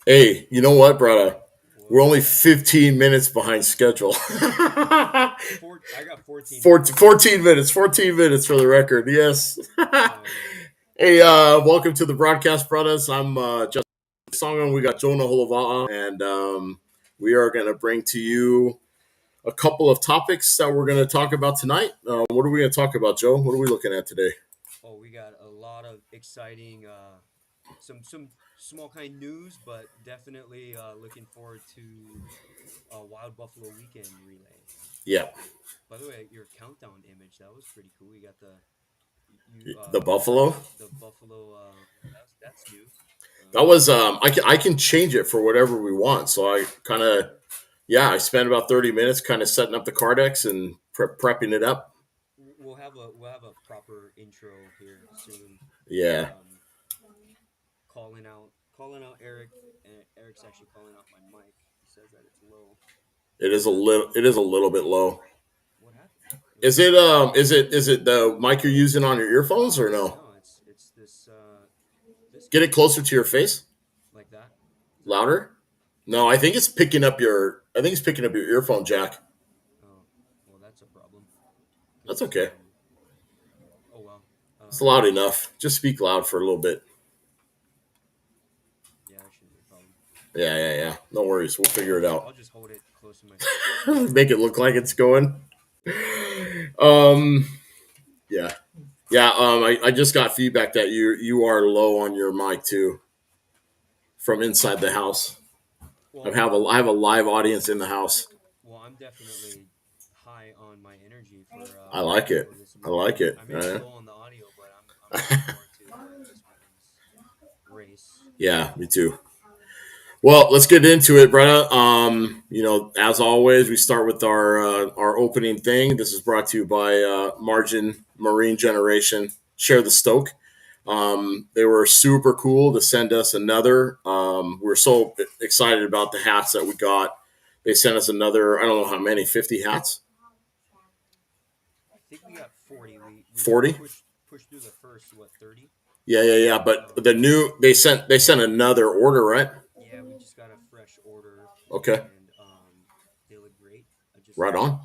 Hey, you know what, brother? We're Whoa. only 15 minutes behind schedule. I got 14 14, minutes. 14 minutes, 14 minutes for the record. Yes. Um, Hey, welcome to the Broadcast Braddahs. I'm Justin Songan. We got Jonah Holova'a, and we are going to bring to you a couple of topics that we're going to talk about tonight. What are we going to talk about, Joe? What are we looking at today? we got a lot of exciting, some small kind news, but definitely looking forward to Wild Buffalo Weekend relay. Yeah, By the way, your countdown image that was pretty cool. You got the Buffalo. the Buffalo. That's new. That Um, was I can change it for whatever we want. So I kind of I spent about 30 minutes kind of setting up the card decks and prepping it up. we'll have a proper intro here soon. Yeah, Um, calling out Eric. And Eric's actually calling out my mic. He says that it's low. it is a little bit low. What happened? It was Is it the mic you're using on your earphones or no? no. It's this Get guy it closer to your face, like that. Is that better? louder. No, I think it's picking up your earphone jack. Oh, well, that's a problem. That's Cause okay. oh well. It's loud enough. Just speak loud for a little bit. Yeah, that shouldn't be a problem. Yeah. No worries. We'll figure it I'll out. just hold it close to my. Make it look like it's going. Um. Yeah. Yeah. I just got feedback that you are low on your mic too from inside the house. Well, I have a live audience in the house. I'm definitely high on my energy I like it. for this I weekend. like it. I may be low on the audio, but I'm looking forward to this weekend's race. Yeah, me too. Well, let's get into it, Brenna. As always, we start with our opening thing. This is brought to you by Margin Marine Generation. Share the Stoke. They were super cool to send us another. We're so excited about the hats that we got. They sent us another. I don't know how many. 50 hats. I think we got 40. We 40. pushed through the first 30. Yeah. But Um, they sent another order, right? yeah, we just got a fresh order, Okay. and they look great. I just Right on.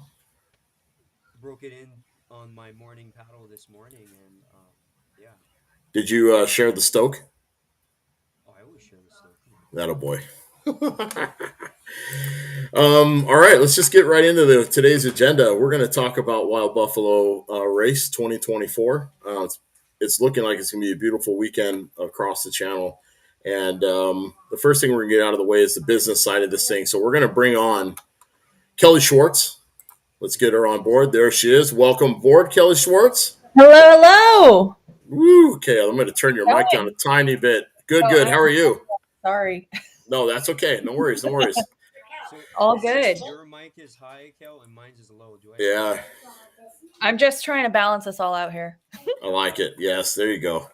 broke it in on my morning paddle this morning, and yeah. Did you share the Stoke? Oh, I always share this stuff. Come on. That a boy. All right, let's just get right into today's agenda. We're going to talk about Wild Buffalo Race 2024. It's looking like it's going to be a beautiful weekend across the channel. And the first thing we're going to get out of the way is the business side of this thing. So we're going to bring on Kelly Schwartz. Let's get her on board. There she is. Welcome aboard, Kelly Schwartz. Hello, hello. Woo, okay, I'm going to turn your mic down Going. a tiny bit. Good, Oh, good. How are you? sorry. No, that's okay. No worries. No worries. So All good. your mic is high, Kel, and mine's is low. Do I? Yeah, I'm just trying to balance us all out here. I like it. Yes, there you go.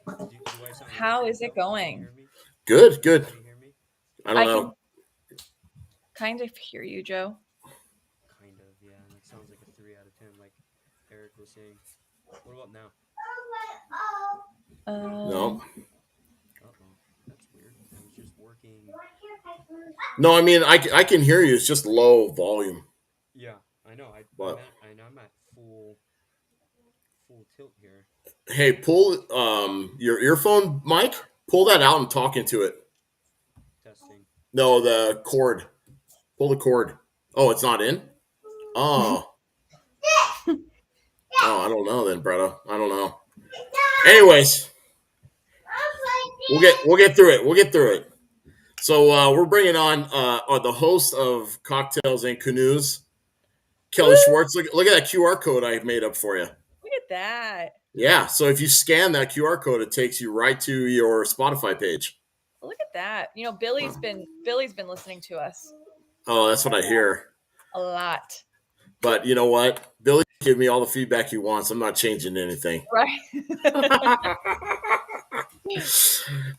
But do I sound How low? is it Can you going? hear me? Good, good. Can you hear me? I don't I know. can kind of hear you, Joe. Kind of, yeah. And it sounds like a 3 out of 10, like Eric was saying. What about now? No, Uh-oh. That's weird. I was just working. no. I mean, I can hear you. It's just low volume. Yeah, I know. But I know I'm at full tilt here. Hey, pull your earphone mic. Pull that out and talk into it. Testing. No, the cord. Pull the cord. Oh, it's not in. Oh, I don't know then, Bretta. I don't know. Anyways, we'll get through it. We'll get through it. So we're bringing on the host of Cocktails and Canoes, Kelly Schwartz. Look at that QR code I made up for you. Look at that. Yeah. So if you scan that QR code, it takes you right to your Spotify page. Look at that. You know, Billy's been listening to us Oh, that's what I hear. a lot. But you know what? Billy give me all the feedback he wants. I'm not changing anything. Right.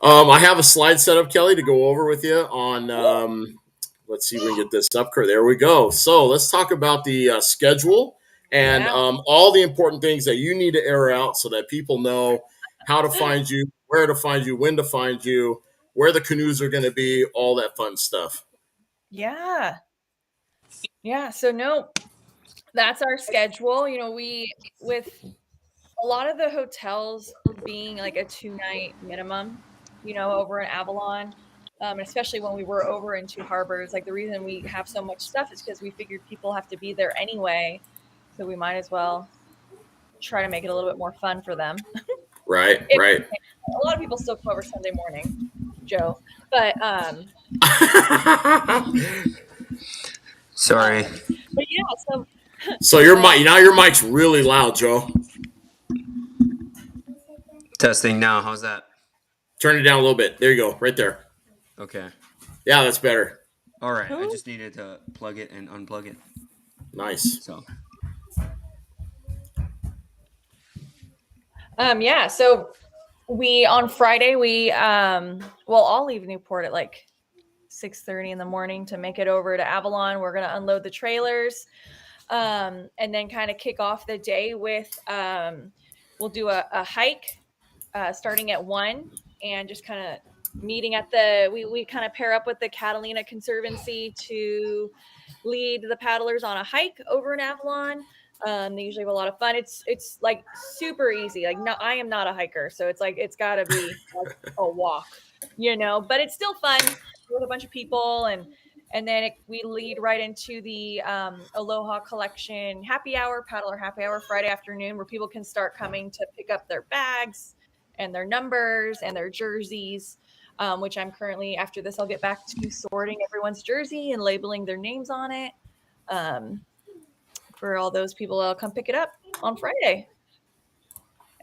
I have a slide set up, Kelly, to go over with you on. Let's see if we can get this up. There we go. So let's talk about the schedule and all the important things that you need to air out so that people know how to find you, where to find you, when to find you, where the canoes are going to be, all that fun stuff. Yeah. Yeah. So no, that's our schedule. You know, with a lot of the hotels being like a 2-night minimum, you know, over in Avalon, especially when we were over in Two Harbors, like the reason we have so much stuff is because we figured people have to be there anyway. So we might as well try to make it a little bit more fun for them. Right. Right. A lot of people still come over Sunday morning, Joe, but Sorry. but yeah, so your mic now, your mic's really loud, Joe. Testing now. How's that? Turn it down a little bit. There you go, right there. Okay. Yeah, that's better. All right. I just needed to plug it and unplug it. Nice. So. Yeah. So we on Friday I'll leave Newport at like 6:30 in the morning to make it over to Avalon. We're gonna unload the trailers, and then kind of kick off the day with we'll do a hike starting at 1 and just kind of meeting at we kind of pair up with the Catalina Conservancy to lead the paddlers on a hike over in Avalon. They usually have a lot of fun. It's like super easy. Like, no, I am not a hiker, so it's like it's got to be like a walk, you know. But it's still fun with a bunch of people, and then we lead right into the Aloha Collection paddler happy hour Friday afternoon, where people can start coming to pick up their bags and their numbers and their jerseys. Which I'm currently, after this, I'll get back to sorting everyone's jersey and labeling their names on it. For all those people that'll come pick it up on Friday.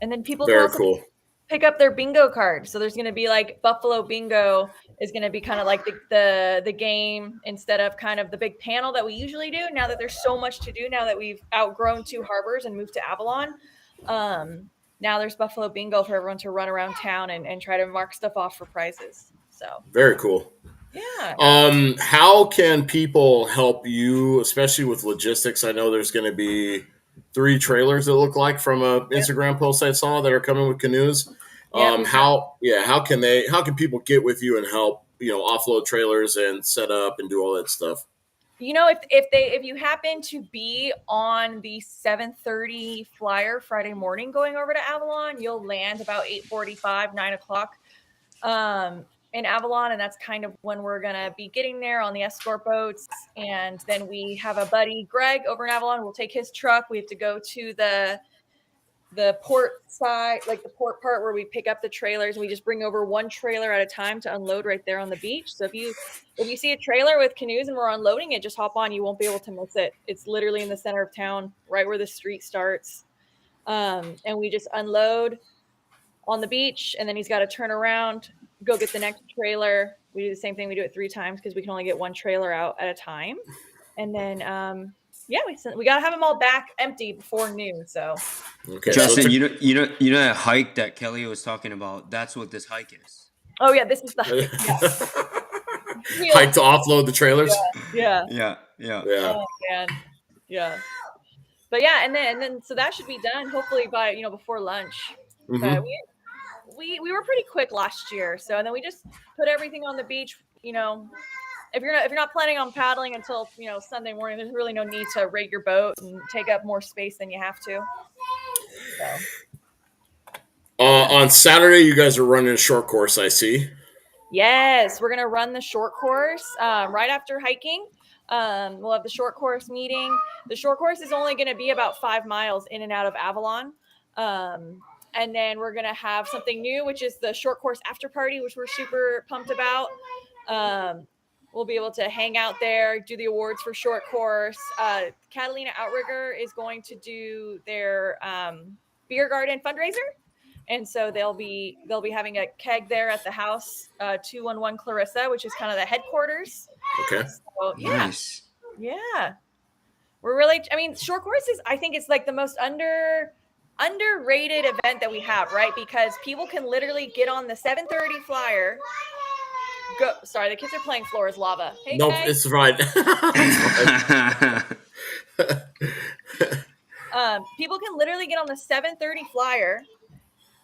And then people can also pick up their bingo card. So there's going to be like Buffalo Bingo is going to be kind of like the game instead of kind of the big panel that we usually do. Now that there's so much to do, now that we've outgrown Two Harbors and moved to Avalon, now there's Buffalo Bingo for everyone to run around town and try to mark stuff off for prizes. So very cool. Yeah. How can people help you, especially with logistics? I know there's going to be 3 trailers that look like from a Instagram post I saw that are coming with canoes. How can people get with you and help, offload trailers and set up and do all that stuff? You know, if you happen to be on the 7:30 flyer Friday morning going over to Avalon, you'll land about 8:45, 9 o'clock. In Avalon, and that's kind of when we're gonna be getting there on the escort boats. And then we have a buddy, Greg, over in Avalon. We'll take his truck. We have to go to the port side, like the port part where we pick up the trailers. We just bring over one trailer at a time to unload right there on the beach. So if you see a trailer with canoes and we're unloading it, just hop on. You won't be able to miss it. It's literally in the center of town, right where the street starts. And we just unload on the beach, and then he's got to turn around, go get the next trailer. We do the same thing. We do it 3 times because we can only get one trailer out at a time. And then, we got to have them all back empty before noon. So, okay. Justin, you know that hike that Kelly was talking about? That's what this hike is. Oh yeah, this is the hike. Yeah. Hike to offload the trailers. Yeah. Oh man, yeah. But yeah, and then so that should be done hopefully by before lunch. Mm-hmm. But we were pretty quick last year, so and then we just put everything on the beach. If you're not planning on paddling until Sunday morning, there's really no need to rig your boat and take up more space than you have to. So. On Saturday, you guys are running a short course, I see. Yes, we're gonna run the short course right after hiking. We'll have the short course meeting. The short course is only going to be about 5 miles in and out of Avalon. And then we're going to have something new, which is the short course after party, which we're super pumped about. We'll be able to hang out there, do the awards for short course. Catalina Outrigger is going to do their beer garden fundraiser. And so they'll be having a keg there at the house, 211 Clarissa, which is kind of the headquarters. Okay. So, yeah. Nice. Yeah. We're really, I mean, short courses, I think it's like the most underrated event that we have, right? Because people can literally get on the 7:30 flyer. Sorry, the kids are playing Floor is Lava. Hey, nope, guys. it's right. People can literally get on the 7:30 flyer,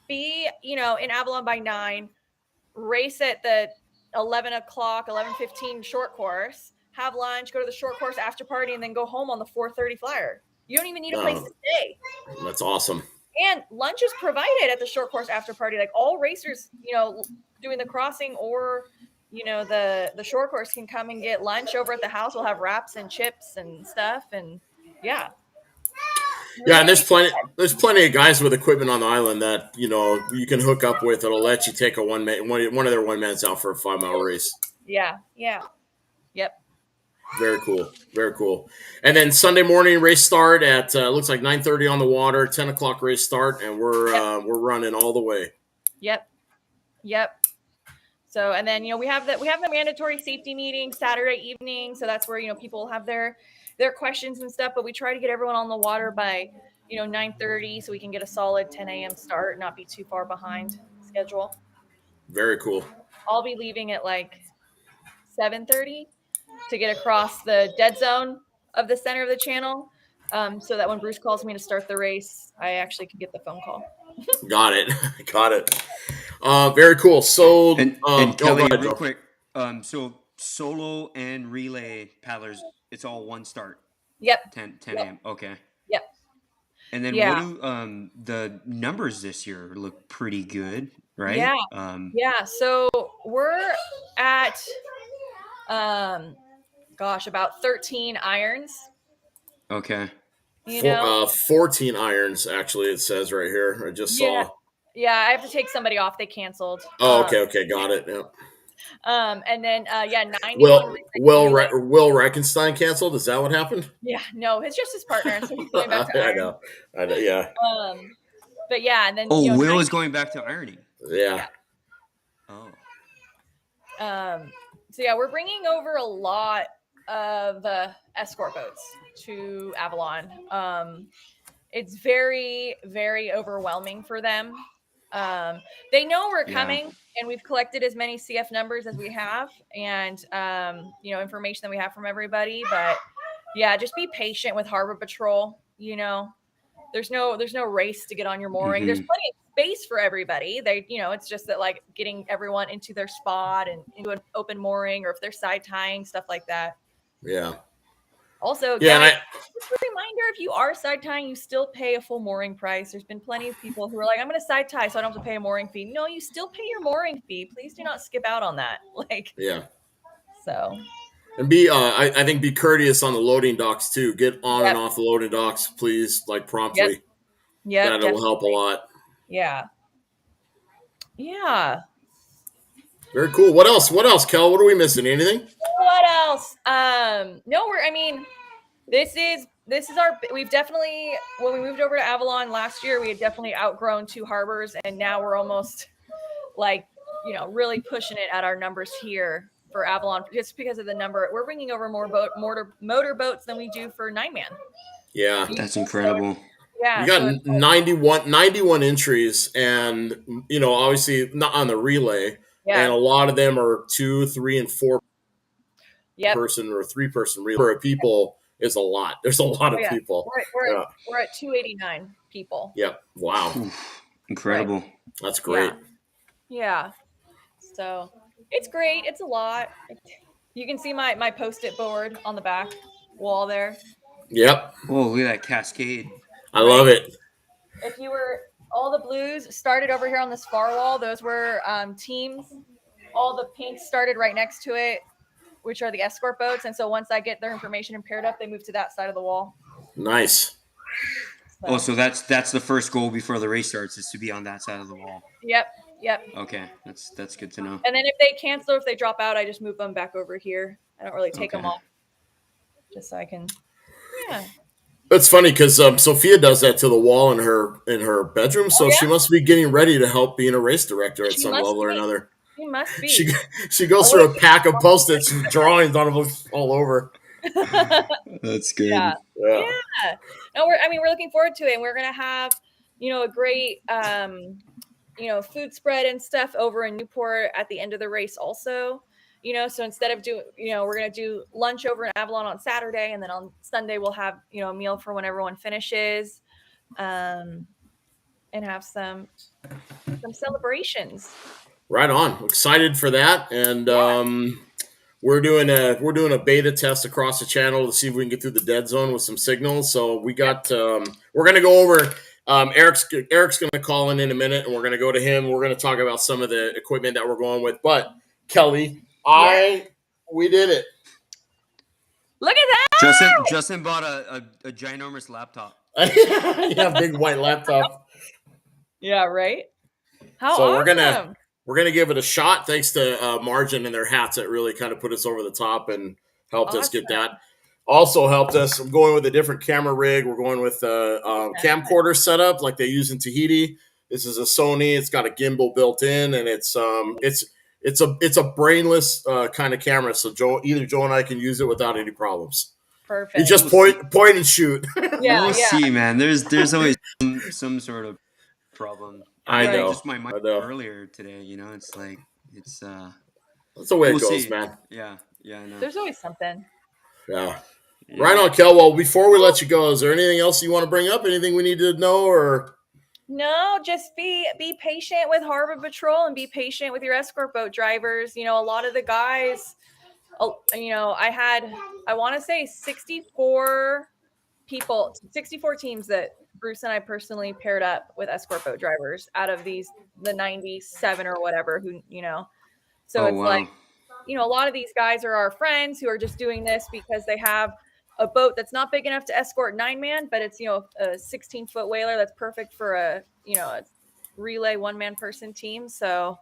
be, in Avalon by 9, race at the 11 o'clock, 11:15 short course, have lunch, go to the short course after party, and then go home on the 4:30 flyer. You don't even need a place to stay. That's awesome. And lunch is provided at the short course after party. Like all racers, doing the crossing or, the short course can come and get lunch over at the house. We'll have wraps and chips and stuff. And yeah. Yeah, and there's plenty of guys with equipment on the island that you can hook up with. It'll let you take one of their one mans out for a 5-mile race. Yeah. Yep. Very cool. Very cool. And then Sunday morning race start at looks like 9:30 on the water, 10 o'clock race start, and we're running all the way. Yep. So and then we have the mandatory safety meeting Saturday evening. So that's where people have their questions and stuff, but we try to get everyone on the water by 9:30 so we can get a solid 10 a.m. start, not be too far behind schedule. Very cool. I'll be leaving at like 7:30 to get across the dead zone of the center of the channel, so that when Bruce calls me to start the race, I actually can get the phone call. Got it. Very cool. So and Kelly, real quick, so solo and relay paddlers, it's all one start. Yep. 10 a.m. Okay. Yep. And then what do the numbers this year look pretty good, right? Yeah. So we're at about 13 irons. Okay. 14 irons, actually, it says right here. I just saw. Yeah, I have to take somebody off. They canceled. Oh, okay. Got it. Yeah. And then 90. Will Reichenstein canceled? Is that what happened? Yeah, no, it's just his partner. So he's going back to iron. I know. Yeah. But yeah, and then Will is going back to ironing. Yeah. Oh. So yeah, we're bringing over a lot of escort boats to Avalon. It's very, very overwhelming for them. They know we're coming, and we've collected as many CF numbers as we have, and information that we have from everybody. But yeah, just be patient with Harbor Patrol. There's no race to get on your mooring. Mm-hmm. There's plenty of space for everybody. It's just that like getting everyone into their spot and into an open mooring, or if they're side tying, stuff like that. Yeah. Also, guys, just a reminder, if you are side tying, you still pay a full mooring price. There's been plenty of people who are like, I'm going to side tie so I don't have to pay a mooring fee. No, you still pay your mooring fee. Please do not skip out on that. So. And I think be courteous on the loading docks too. Get on and off the loading docks, please, promptly. Yeah. That'll help a lot. Yeah. Very cool. What else, Kel? What are we missing? Anything? What else? This is our, we've definitely, when we moved over to Avalon last year, we had definitely outgrown 2 harbors, and now we're almost really pushing it at our numbers here for Avalon, just because of the number. We're bringing over more motor boats than we do for 9-man. Yeah. That's incredible. Yeah. You got 91 entries, and, obviously not on the relay. Yeah. And a lot of them are 2, 3, and 4 person or 3-person relay. For people is a lot. There's a lot of people. We're at 289 people. Yep. Wow. Incredible. Right. That's great. Yeah. So it's great. It's a lot. You can see my Post-it board on the back wall there. Yep. Oh, look at that cascade. I love it. If you were all the blues started over here on this far wall. Those were teams. All the pinks started right next to it, which are the escort boats. And so once I get their information and paired up, they move to that side of the wall. Nice. So that's the first goal before the race starts, is to be on that side of the wall. Yep. Okay, that's good to know. And then if they cancel, if they drop out, I just move them back over here. I don't really take them off, just so I can. Yeah. It's funny because Sophia does that to the wall in her bedroom, so she must be getting ready to help being a race director at some level or another. She must be. She goes through a pack of Post-its and drawings on them all over. That's good. Yeah. No, we're looking forward to it, and we're gonna have, a great, food spread and stuff over in Newport at the end of the race also. So instead of we're going to do lunch over in Avalon on Saturday, and then on Sunday we'll have, a meal for when everyone finishes, and have some celebrations. Right on. Excited for that. And we're doing a beta test across the channel to see if we can get through the dead zone with some signals. So we got, we're going to go over, Eric's going to call in a minute, and we're going to go to him. We're going to talk about some of the equipment that we're going with. But Kelly, we did it. Look at that. Justin bought a ginormous laptop. Yeah, big white laptop. Yeah, right. How so awesome. we're gonna give it a shot. Thanks to Margin and their hats that really kind of put us over the top and helped us get that. Also helped us. I'm going with a different camera rig. We're going with a camcorder setup like they use in Tahiti. This is a Sony. It's got a gimbal built in, and it's a brainless kind of camera. So either Joe and I can use it without any problems. Perfect. You just point and shoot. We'll see, man. There's always some sort of problem. I know. Just my mic earlier today. It's like that's the way it goes, man. Yeah, I know. There's always something. Yeah. Right on, Kel. Well, before we let you go, is there anything else you want to bring up? Anything we need to know, or? No, just be patient with Harbor Patrol and be patient with your escort boat drivers. A lot of the guys, I want to say 64 teams that Bruce and I personally paired up with escort boat drivers out of the 97 or whatever So like, a lot of these guys are our friends who are just doing this because they have a boat that's not big enough to escort 9-man, but it's, a 16-foot whaler that's perfect for a relay 1-man person team. So,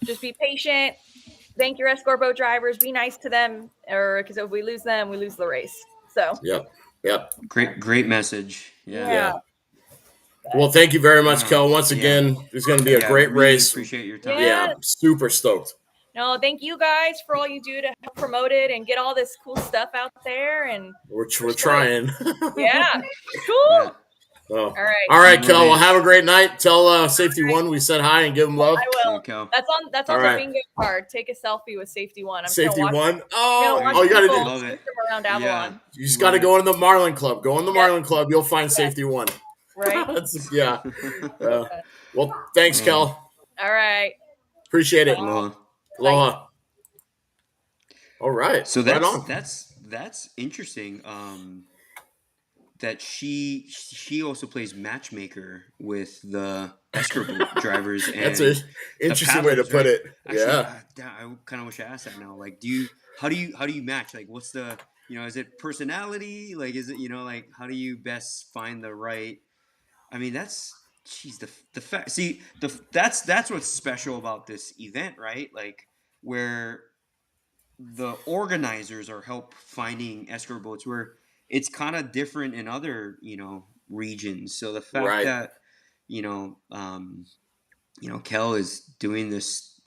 just be patient. Thank your escort boat drivers. Be nice to them, because if we lose them, we lose the race. So, Yep. Great message. Yeah. Well, thank you very much, Kel. Once again, it's going to be a great really race. Appreciate your time. Yeah, super stoked. No, thank you guys for all you do to help promote it and get all this cool stuff out there. And we're trying. Yeah. Cool. Yeah. All right, Kel. Well, have a great night. Tell Safety One we said hi and give them love. I will. That's on the bingo card. Take a selfie with Safety One. Safety One. Oh, you got to do around Avalon. Yeah. You just got to go in the Marlin Club. Go in the Marlin Club. You'll find Safety One. Right. Well, thanks, Kel. All right. Appreciate it. Aloha. All right. So that's interesting. That she also plays matchmaker with the escort boat drivers. And that's an interesting way to put it. Actually, I kind of wish I asked that now. Like, how do you match? Like, what's the is it personality? Like, is it like how do you best find the right? I mean, that's the fact. See, that's what's special about this event, right? Like, where the organizers are help finding escort boats, where it's kind of different in other regions. So the fact that Kel is doing this,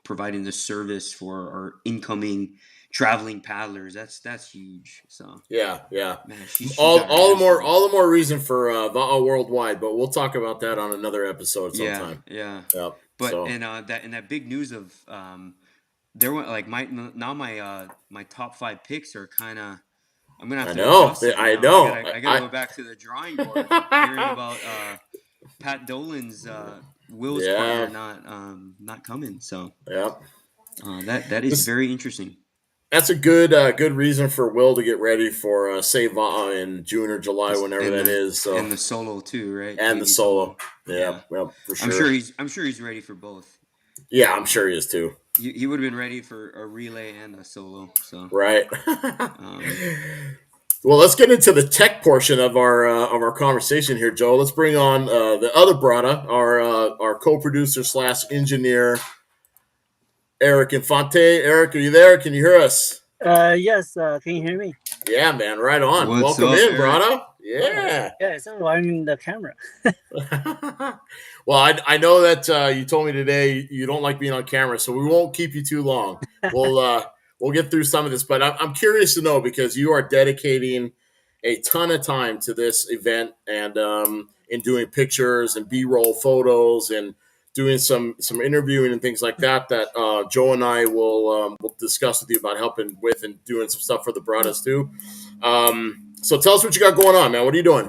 providing this service for our incoming traveling paddlers, that's huge. So yeah. Man, she's all the more reason for Va'a Worldwide, but we'll talk about that on another episode sometime. Yeah. But that big news of there were like my top 5 picks are kind of. I'm gonna have to. I know. I gotta go back to the drawing board. Hearing about Pat Dolan's Will's partner not coming. So that is very interesting. that's a good reason for Will to get ready for Save in June or July, whenever that is. So and the solo too, right? and the TV solo. Yeah, for sure. I'm sure he's ready for both. Yeah, I'm sure he is too. He would have been ready for a relay and a solo. So right. um, Well, let's get into the tech portion of our conversation here, Joe. Let's bring on the other Brada, our co-producer / engineer, Erick Infante. Eric, are you there? Can you hear us? Yes, can you hear me? Yeah, man, right on. What's Welcome up, in, Eric? Brada. Yeah. Yeah, so I'm in the camera. Well, I know that you told me today you don't like being on camera, so we won't keep you too long. We'll get through some of this, but I'm curious to know, because you are dedicating a ton of time to this event, and in doing pictures and B-roll photos and doing some interviewing and things like that. That Joe and I will discuss with you about helping with, and doing some stuff for the Braddahs too. So tell us what you got going on, man. What are you doing?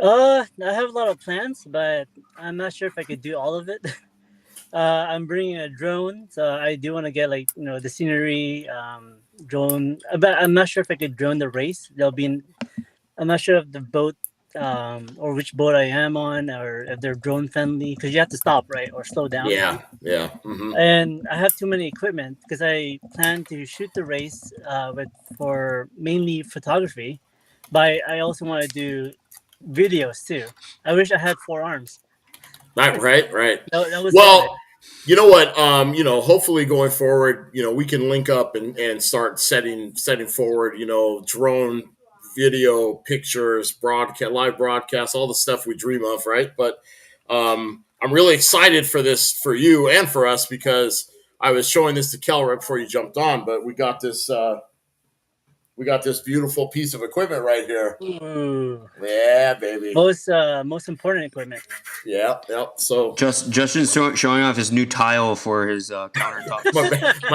I have a lot of plans, but I'm not sure if I could do all of it. I'm bringing a drone, so I do want to get the scenery drone. But I'm not sure if I could drone the race. I'm not sure if the boat or which boat I am on, or if they're drone friendly, because you have to stop, right, or slow down. Yeah. Mm-hmm. And I have too many equipment because I plan to shoot the race for mainly photography, but I also want to do videos too. I wish I had 4 arms. Right. That was Well, you know what? Hopefully going forward, we can link up and start setting forward, drone video, pictures, live broadcasts, all the stuff we dream of, right? But I'm really excited for this, for you and for us, because I was showing this to Kel right before you jumped on, but we got this beautiful piece of equipment right here. Ooh. Yeah, baby. Most important equipment. Yeah. So Justin's showing off his new tile for his countertop.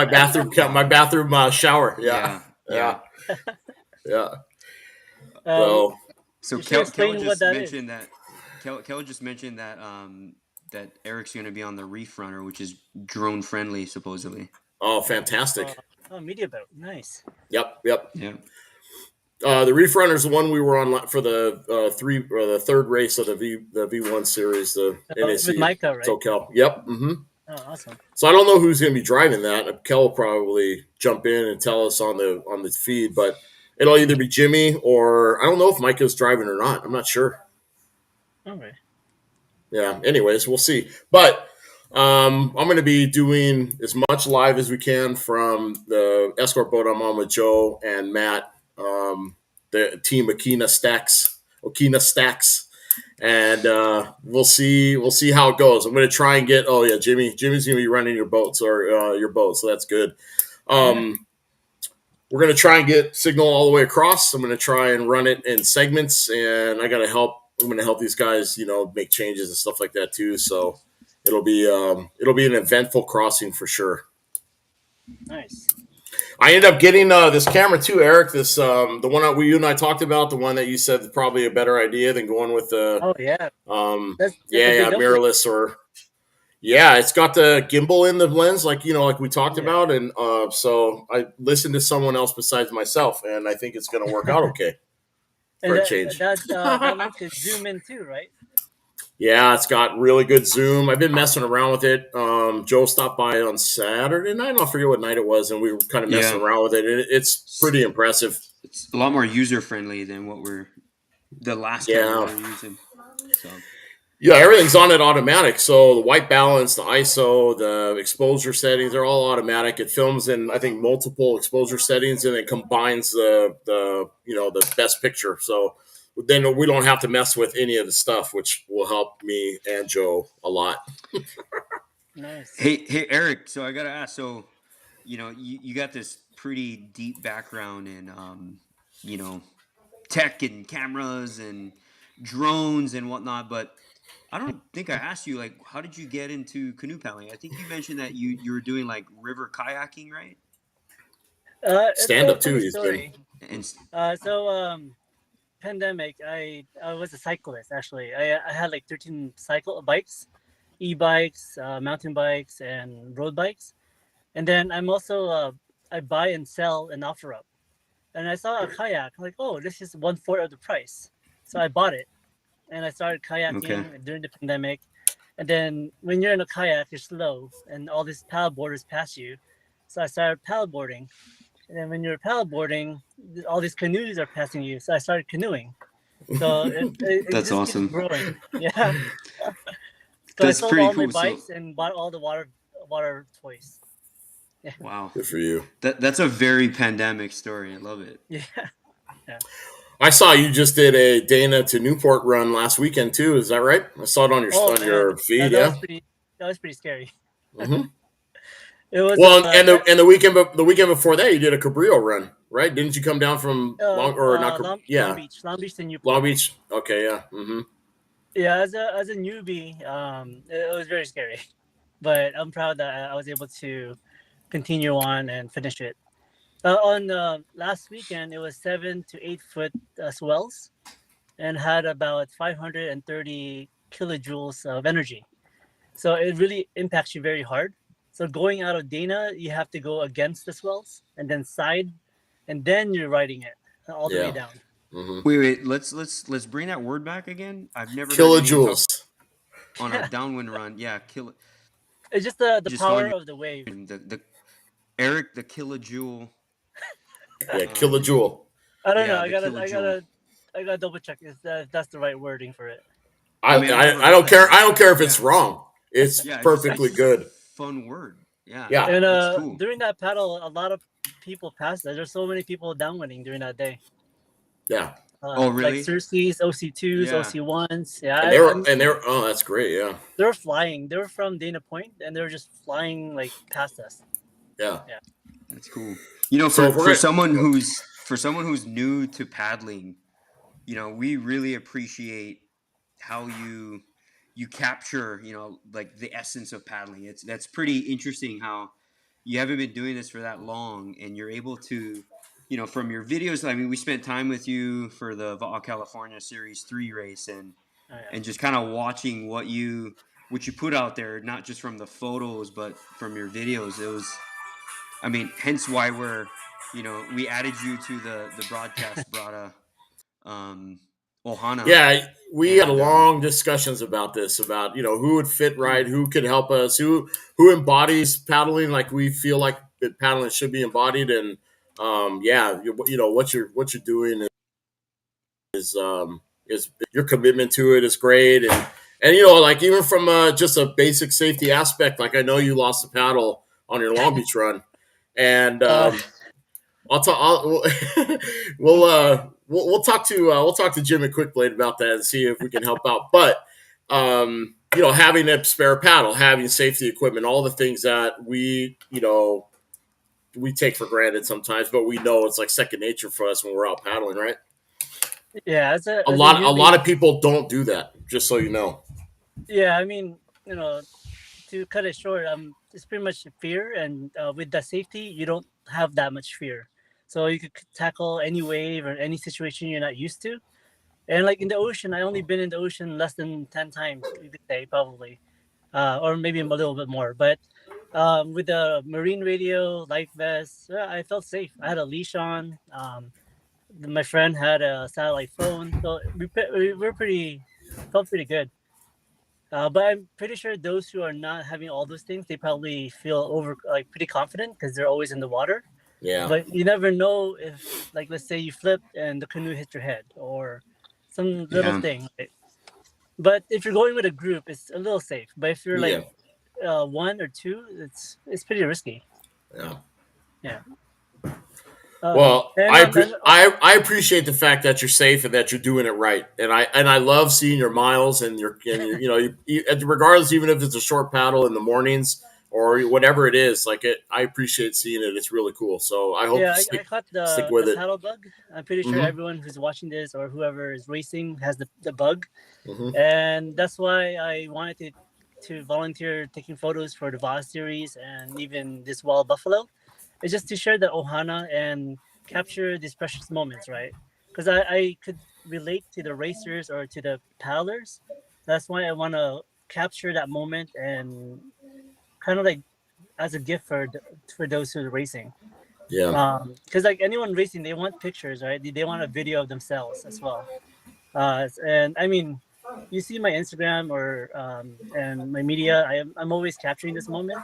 my bathroom shower. Yeah. So Kel just mentioned that that Eric's going to be on the Reef Runner, which is drone friendly, supposedly. Oh, fantastic! Media boat, nice. Yep. Yeah. The Reef Runner is the one we were on for the third race of the V1 series, the NAC. With Micah, right? SoCal. Yep. Mm-hmm. Oh, awesome. So I don't know who's going to be driving that. Kel will probably jump in and tell us on the feed, but it'll either be Jimmy, or I don't know if Micah's driving or not. I'm not sure. Okay. Yeah. Anyways, we'll see. But I'm going to be doing as much live as we can from the escort boat I'm on with Joe and Matt, the team Okina Stacks, and we'll see how it goes. I'm going to try and get. Oh yeah, Jimmy's going to be running your boats, so that's good. We're going to try and get signal all the way across. I'm going to try and run it in segments, and I got to help. I'm going to help these guys, make changes and stuff like that too. So it'll be an eventful crossing for sure. Nice. I ended up getting this camera too, Eric. This the one that you and I talked about, the one that you said is probably a better idea than going with the. Oh yeah. That's mirrorless or. Yeah, it's got the gimbal in the lens, like we talked about, and so I listened to someone else besides myself, and I think it's going to work out okay for a change. That lens could zoom in too, right? Yeah, it's got really good zoom. I've been messing around with it. Joe stopped by on Saturday night. I don't forget what night it was, and we were kind of messing around with it. It's pretty impressive. It's a lot more user friendly than the last camera we were using. So. Yeah, everything's on it automatic. So the white balance, the ISO, the exposure settings, they're all automatic. It films in, I think, multiple exposure settings, and it combines the best picture. So then we don't have to mess with any of the stuff, which will help me and Joe a lot. Nice. Hey, Eric. So I gotta ask. So, you got this pretty deep background in, tech and cameras and drones and whatnot, but I don't think I asked you, how did you get into canoe paddling? I think you mentioned that you were doing river kayaking, right? Stand up too. He's been. Pandemic, I was a cyclist actually. I had 13 bikes, e-bikes, mountain bikes, and road bikes. And then I'm also I buy and sell and offer up. And I saw a kayak. I'm like, oh, this is 1/4 of the price. So I bought it, and I started kayaking during the pandemic. And then when you're in a kayak, you're slow, and all these paddle boarders pass you. So I started paddle boarding. And then when you're paddle boarding, all these canoes are passing you. So I started canoeing. So it That's just keeps awesome. growing. Yeah. So I That's sold pretty all my cool. So, bikes and bought all the water toys. Yeah. wow, Good for you. that's a very pandemic story. I love it. Yeah. Yeah. I saw you just did a Dana to Newport run last weekend too. Is that right? I saw it on your Oh on man, your feed. that Yeah. was pretty scary. hmm It was Well, and the weekend before that, you did a Cabrillo run, right? Didn't you come down from Long Beach to Newport. Long Beach? Okay, yeah. Yeah, as a newbie, it was very scary, but I'm proud that I was able to continue on and finish it. On last weekend, it was 7 to 8 foot swells, and had about 530 kilojoules of energy. So it really impacts you very hard. So going out of Dana, you have to go against the swells and then side, and then you're riding it all the way Yeah. down. Wait. Let's bring that word back again. I've never heard anyone talk Kilojoules. on a downwind run. Yeah, It's just the just power on your of the wave. the Eric the kilojoule. Yeah, kilojoule. I don't know. Yeah, the kilojoule. I gotta double check if that's the right wording for it. I mean, I've never I don't heard care. that. I don't care if it's Yeah. wrong. It's Yeah, perfectly it's good. Fun word. Yeah. Yeah. And that's cool. during that paddle, a lot of people passed us. There's so many people downwinding during that day. Yeah. Oh, really? Like Cersei's, OC2s, Yeah. OC1s. Yeah, And they were oh, that's great. Yeah. they were flying. They were from Dana Point, and they were just flying like past us. Yeah. That's cool. You know, So if we're for gonna- someone who's new to paddling, you know, we really appreciate how you capture, you know, like the essence of paddling. That's pretty interesting how you haven't been doing this for that long, and you're able to, you know, from your videos. I mean, we spent time with you for the Va'a California Series 3 race, and just kind of watching what you put out there, not just from the photos but from your videos. It was, I mean, hence why we added you to the Broadcast Braddahs Ohana. Yeah, we had And, long discussions about this, about who would fit right, who could help us, who embodies paddling like we feel like that paddling should be embodied, and what you're doing is your commitment to it is great, and like even from just a basic safety aspect, like I know you lost the paddle on your Long Beach run, and we'll talk to Jim and Quickblade about that and see if we can help out. But having a spare paddle, having safety equipment, all the things that we take for granted sometimes, but we know it's like second nature for us when we're out paddling, right? Yeah, a lot of people don't do that. Just so you know. Yeah, I mean, to cut it short, it's pretty much fear, and with that safety, you don't have that much fear. So you could tackle any wave or any situation you're not used to. And like in the ocean, I only been in the ocean less than 10 times, you could say, probably. Or maybe a little bit more. But with the marine radio, life vest, I felt safe. I had a leash on. My friend had a satellite phone. So felt pretty good. But I'm pretty sure those who are not having all those things, they probably feel pretty confident because they're always in the water. Yeah. But you never know if, like, let's say you flipped and the canoe hit your head or some little thing. Right? But if you're going with a group, it's a little safe. But if you're like one or two, it's pretty risky. Yeah. Yeah. Well, I appreciate the fact that you're safe and that you're doing it right, and I love seeing your miles and your regardless, even if it's a short paddle in the mornings or whatever it is, I appreciate seeing it. It's really cool. So I hope I caught stick with the it. paddle bug. I'm pretty sure everyone who's watching this or whoever is racing has the bug, Mm-hmm. and that's why I wanted to volunteer taking photos for the Va'a series and even this wild buffalo. It's just to share the ohana and capture these precious moments, right? Because I could relate to the racers or to the paddlers. That's why I want to capture that moment and kind of like as a gift for those who are racing. Yeah. Because like anyone racing, they want pictures, right? They want a video of themselves as well. And I mean, you see my Instagram or and my media, I'm always capturing this moment.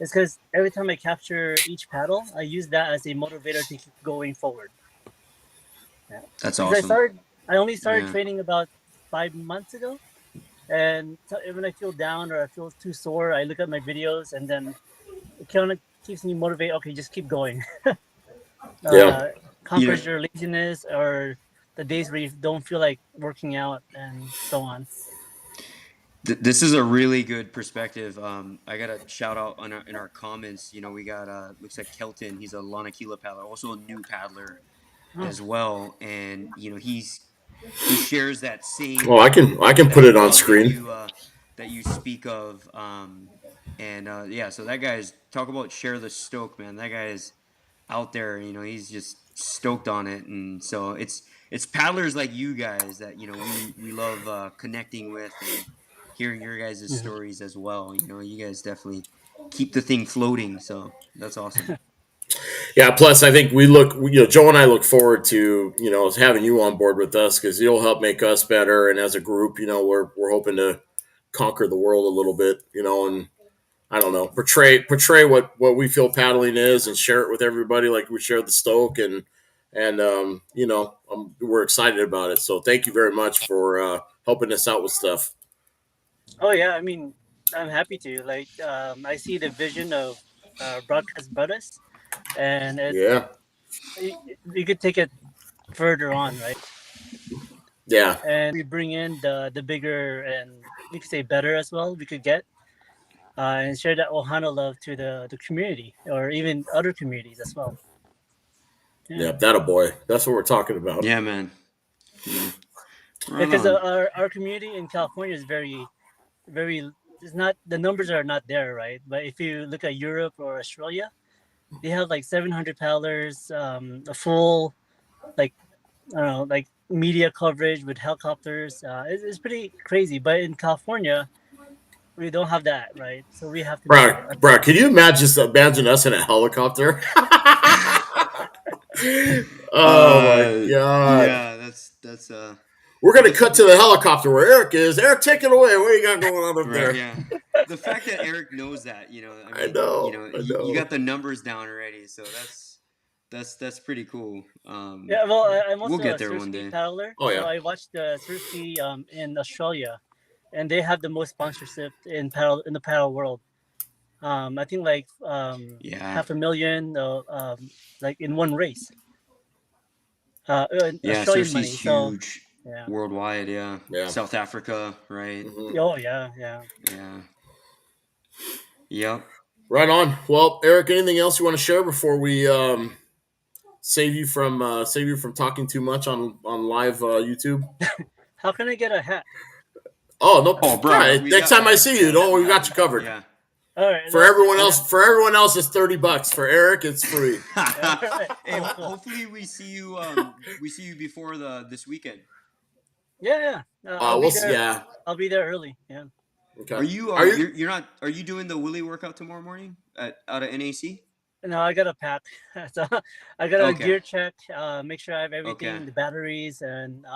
It's because every time I capture each paddle, I use that as a motivator to keep going forward. Yeah. That's Because awesome. I only started Yeah. training about 5 months ago, and when I feel down or I feel too sore, I look at my videos, and then it kind of keeps me motivated. Okay, just keep going. Yeah. You know, Conquers your laziness or the days where you don't feel like working out and so on. this is a really good perspective. I got a shout out in our comments. We got looks like Kelton. He's a Lanakila paddler, also a new paddler Oh, as well, and he shares that Well, same I can put that it on love screen. that you speak of. And yeah, so that guy's talk about share the stoke, man. That guy is out there. He's just stoked on it, and so it's paddlers like you guys that we love connecting with and hearing your guys' mhm. stories as well. You guys definitely keep the thing floating, so that's awesome. Yeah. Plus, I think Joe and I look forward to having you on board with us because you'll help make us better, and as a group, we're hoping to conquer the world a little bit, and I don't know, portray what we feel paddling is and share it with everybody like we share the Stoke and we're excited about it. So thank you very much for helping us out with stuff. Oh yeah, I mean, I'm happy to. Like, I see the vision of Broadcast Braddahs, and Yeah. you could take it further on, right? Yeah. And we bring in the bigger and we could say better as well. We could get and share that Ohana love to the community or even other communities as well. Yeah, Yeah. That a boy. That's what we're talking about. Yeah, man. Yeah. Right because on. our community in California is very. It's not the numbers are not there, right? But if you look at Europe or Australia, they have like 700 paddlers, a full like I don't know, like media coverage with helicopters. It's pretty crazy. But in California, we don't have that, right? So we have to make it Bro, ourselves. can you imagine us in a helicopter? Oh my god. Yeah, that's We're gonna cut to the the helicopter where Eric is. Eric, take it away. What do you got going on up right. there? Yeah, the fact that Eric knows that, I I mean, know. I you know. got the numbers down already, so that's pretty cool. Yeah, well, I'm We'll also get a there surf one ski day. paddler, Oh so yeah. I watched the surf ski in Australia, and they have the most sponsorship in the paddle world. I think like Yeah, 500,000, like in one race, in yeah. Australian Cersei's money. So huge yeah. worldwide. Yeah, Yeah. South Africa, right? Mhm. Oh yeah, yeah. Yeah, yep. Right on. Well, Eric, anything else you want to share before we save you from talking too much on live YouTube? How can I get a hat? Oh no. Oh, bro, Yeah. we Next got time I like see you, yeah, don't we yeah, got you covered. yeah. All right, For no, everyone yeah. else, it's $30. For Eric, it's free. All right, Hey, cool, cool. hopefully we see you. We see you before this weekend. Yeah, yeah. We'll see. Yeah. I'll be there early. Yeah. Okay. Are you? Are you? You're not? Are you doing the Willy workout tomorrow morning out of NAC? No, I got to pack. So I got to Okay. gear check. Make sure I have Okay. everything, the batteries, and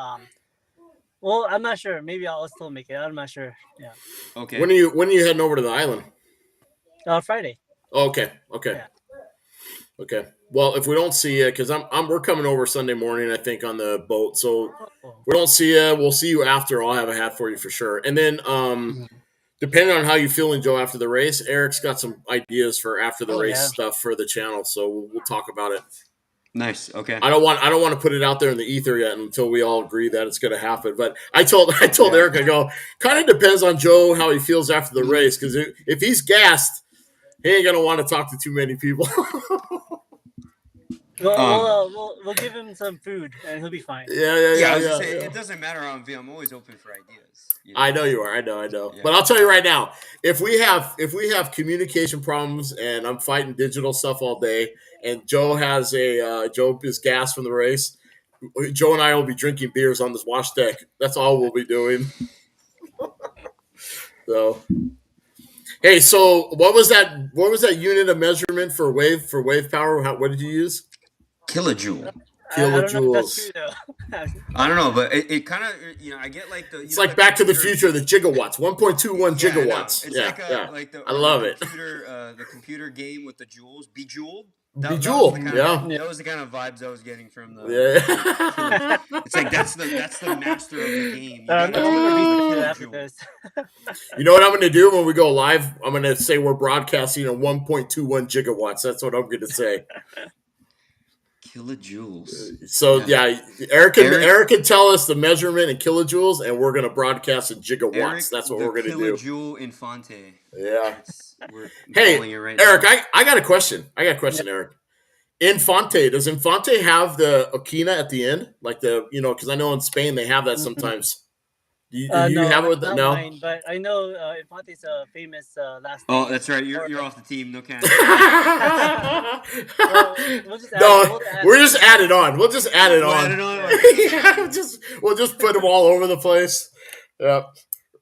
well, I'm not sure. Maybe I'll still make it. I'm not sure. Yeah. Okay. When are you heading over to the island? Friday. Okay. Yeah. Okay. Well, if we don't see you, because we're coming over Sunday morning, I think, on the boat. So Oh. we don't see you. We'll see you after. I'll have a hat for you for sure. And then, depending on how you feeling, Joe, after the race, Eric's got some ideas for after the race Yeah. stuff for the channel. So we'll talk about it. Nice. Okay. I don't want to put it out there in the ether yet until we all agree that it's going to happen. But I told Yeah. Eric, I go, kind of depends on Joe how he feels after the race, because if he's gassed, he ain't gonna want to talk to too many people. Well, we'll give him some food and he'll be fine. Yeah, I was yeah. just saying, it doesn't matter on V. I'm always open for ideas. I know you are. I know. Yeah. But I'll tell you right now, if we have communication problems and I'm fighting digital stuff all day, and Joe is gassed from the race, Joe and I will be drinking beers on this wash deck. That's all we'll be doing. So, Hey, so what was that? What was that unit of measurement for wave power? What did you use? Kilojoule. I don't know if that's true Kilojoules. though. I don't know, but it kind of I get like the It's like Back to the Future, the gigawatts, 1.21 Yeah, I know. gigawatts. It's Yeah, like yeah. like the I love it. the computer game with the jewels, Bejeweled. Bejeweled, yeah. That was the kind of vibes I was getting from the. Yeah. It's like that's the master of the game. You I'm gotta gonna do read the the kilojoule. after this. You know what I'm going to do when we go live? I'm going to say we're broadcasting at 1.21 gigawatts. That's what I'm going to say. Kilojoules. So Yeah. Eric can tell us the measurement in kilojoules, and we're going to broadcast in gigawatts. Eric, That's what the we're going to do. Kilojoule Infante. Yeah. We're Hey, calling it right Eric, now. I got a question. Eric. Infante, does Infante have the Okina at the end? Like because I know in Spain they have that sometimes. Do you No, have it with not no? mine, but I know Infante's a famous last Oh, name. that's right. You're off the team. No can. We'll just No, we're just add it on. We'll just add it We'll on. add it on. Yeah, we'll just put them all over the place. Yep.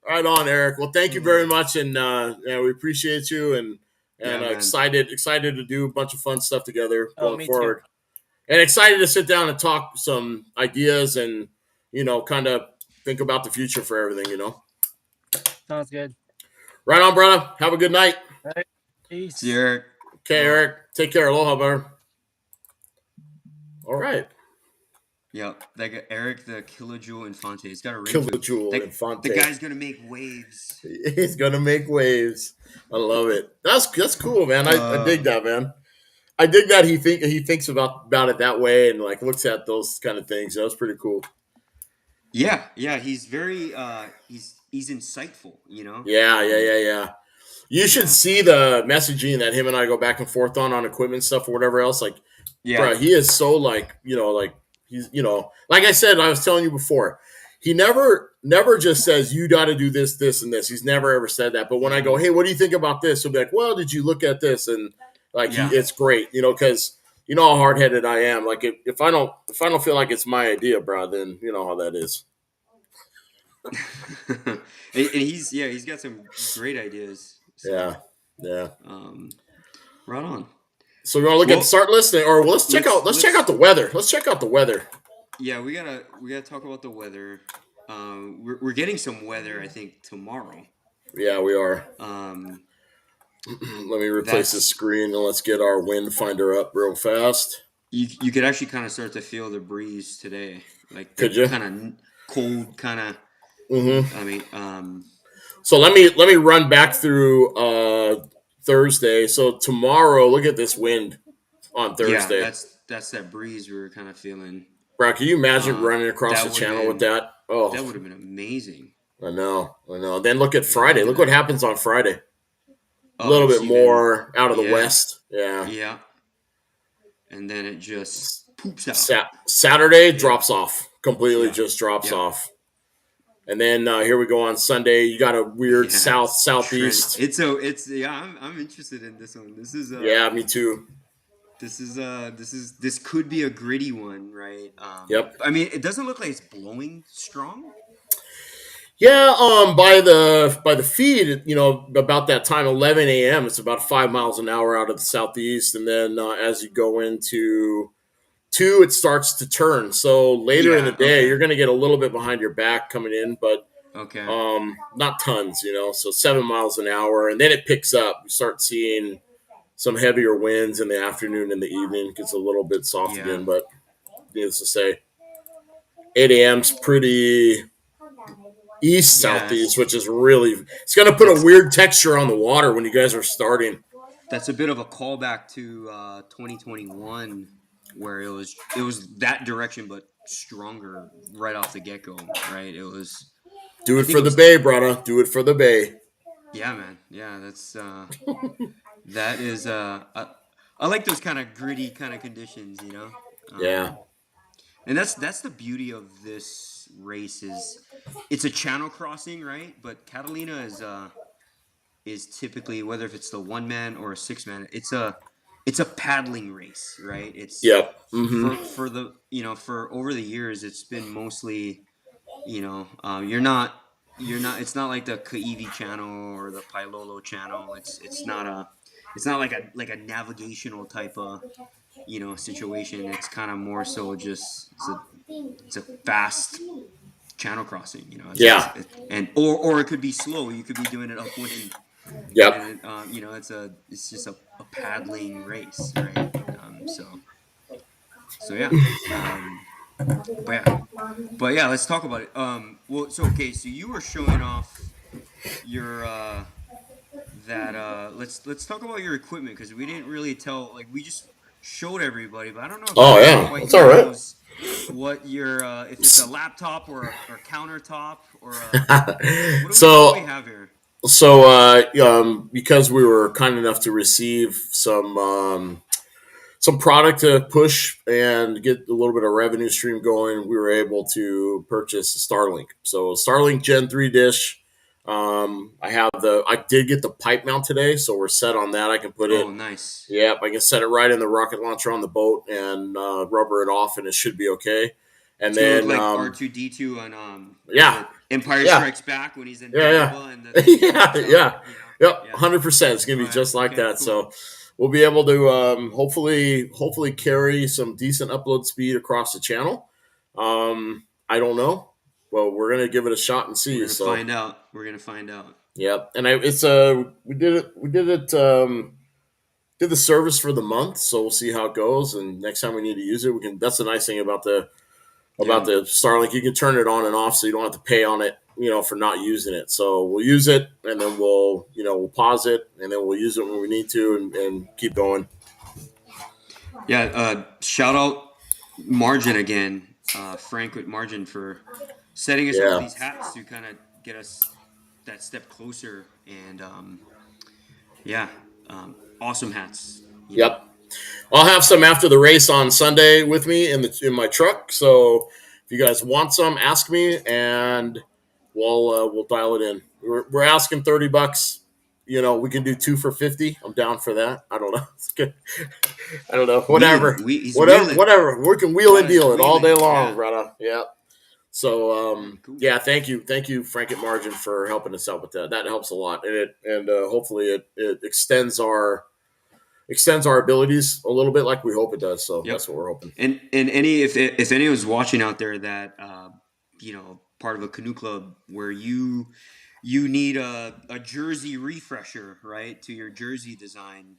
Right on, Eric. Well, thank you very much, and we appreciate you, and Yeah, man. excited to do a bunch of fun stuff together going me forward, and excited to sit down and talk some ideas and kind of think about the future for everything. Sounds good. Right on, brother. Have a good night. All right. Peace. See you, Eric. Okay, Eric. Take care. Aloha, brother. All right. Yep, that guy, Eric the Kilojoule Infante. He's got a ring. Kilojoule The Infante. guy's gonna make waves. He's gonna make waves. I love it. That's cool, man. I dig that, man. I dig that he thinks about it that way and like looks at those kind of things. That was pretty cool. Yeah. He's very he's insightful. Yeah. You should see the messaging that him and I go back and forth on equipment stuff or whatever else. Like, bro, he is so like he's like I said, I was telling you before. He never just says you got to do this, and this. He's never ever said that. But when I go, hey, what do you think about this? He'll be like, well, did you look at this? And like, it's great, because you know how hard headed I am. Like if I don't feel like it's my idea, bro, then you know how that is. and he's got some great ideas. So, yeah. Right on. So we want to look at the start list, or let's check out the weather. Let's check out the weather. Yeah, we gotta talk about the weather. We're getting some weather, I think, tomorrow. Yeah, we are. Let me replace the screen and let's get our wind finder up real fast. You could actually kind of start to feel the breeze today, like could you? Kind of cold, kind of. Mm-hmm. I mean, So let me run back through Thursday. So tomorrow, look at this wind on Thursday. Yeah, that's that breeze we were kind of feeling. Bro, can you imagine running across the channel with that? Oh, that would have been amazing. I know. Then look at Friday. Look what happens on Friday. A Oh, little bit more out of the west. Yeah. Yeah. And then it just poops out. Saturday drops off. Completely just drops off. And then here we go on Sunday. You got a weird southeast. I'm interested in this one. This is me too. This could be a gritty one, right? Yep. I mean, it doesn't look like it's blowing strong. Yeah, by the feed, about that time, 11 a.m., it's about 5 miles an hour out of the southeast. And then as you go into 2, it starts to turn. So later in the day, you're going to get a little bit behind your back coming in, but not tons, so 7 miles an hour. And then it picks up. You start seeing some heavier winds in the afternoon and the evening. It gets a little bit soft again, but needless to say, 8 a.m.'s pretty east southeast, which is really it's going to put a weird texture on the water when you guys are starting. That's a bit of a callback to 2021, where it was that direction but stronger right off the get-go, right? It was do it for the bay, brother. Do it for the bay. Yeah, man. Yeah, that's that is I like those kind of gritty kind of conditions, and that's the beauty of this race is it's a channel crossing, right? But Catalina is typically, whether if it's the 1-man or a 6-man, it's a paddling race, right? It's for the for over the years it's been mostly you're not you're not. It's not like the Kaivi channel or the Pailolo channel. It's not like a navigational type of situation. It's kind of more so just it's a fast channel crossing. Yeah. And or it could be slow. You could be doing it upwind. Yep. And it's just a paddling race, right? So yeah. But yeah, let's talk about it. Well, so okay, so you were showing off your let's talk about your equipment because we didn't really tell. Like we just showed everybody, but I don't know if Oh, everybody yeah. quite That's all right. knows what your if it's a laptop or a countertop or what do So we have here? because we were kind enough to receive some product to push and get a little bit of revenue stream going, we were able to purchase a Starlink. So Starlink Gen 3 dish. I did get the pipe mount today, so we're set on that. I can put it. Oh, nice. Yep, I can set it right in the rocket launcher on the boat and rubber it off, and it should be okay. And It's then gonna look like R2D2 on yeah. Empire Yeah. Strikes Back when he's in Yeah. Dagobah and the Yeah. Yep, Yeah. 100%. It's gonna be Alright, just like okay, that. cool. So we'll be able to hopefully carry some decent upload speed across the channel. I don't know. Well, we're gonna give it a shot and see. We're gonna So find out. We're gonna find out. yep, and we did it did the service for the month, so we'll see how it goes. And next time we need to use it, we can. That's the nice thing about the Starlink. You can turn it on and off, so you don't have to pay on it, for not using it. So we'll use it, and then we'll pause it, and then we'll use it when we need to, and keep going. Yeah. Shout out Margin again, Frank with Margin for setting us up Yeah. with these hats to kind of get us that step closer. And awesome hats. Yep. I'll have some after the race on Sunday with me in my truck. So if you guys want some, ask me, and we'll dial it in. We're asking $30. We can do 2 for $50. I'm down for that. I don't know. It's good. I don't know. Whatever. He's Whatever. wheeling. Whatever. We can wheel and deal it all day Wheeling, long, yeah. brother. Yeah. So Cool. yeah, thank you, Frank at Margin, for helping us out with that. That helps a lot, and hopefully it extends our abilities a little bit, like we hope it does. So Yep. that's what we're hoping. And if anyone's watching out there that part of a canoe club where you need a jersey refresher, right, to your jersey design,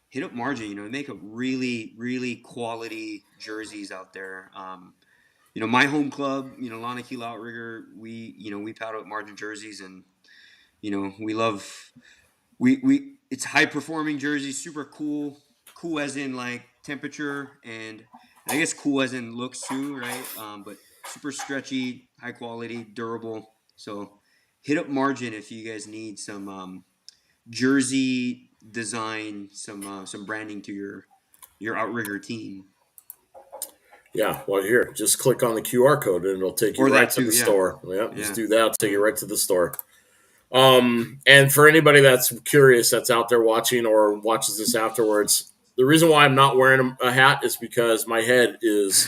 hit up Margin. They make a really, really quality jerseys out there. My home club, Lana Keel Outrigger, we paddle at Margin jerseys, and we love it's high performing jerseys, super cool as in like temperature, and I guess cool as in looks too, right? But super stretchy, high quality, durable. So hit up Margin if you guys need some jersey design, some branding to your outrigger team. Yeah, well, here, just click on the QR code and it'll take you Or that right to too, the yeah. store. Yeah, just Yeah. do that. It'll take you right to the store. And for anybody that's curious, that's out there watching or watches this afterwards, the reason why I'm not wearing a hat is because my head is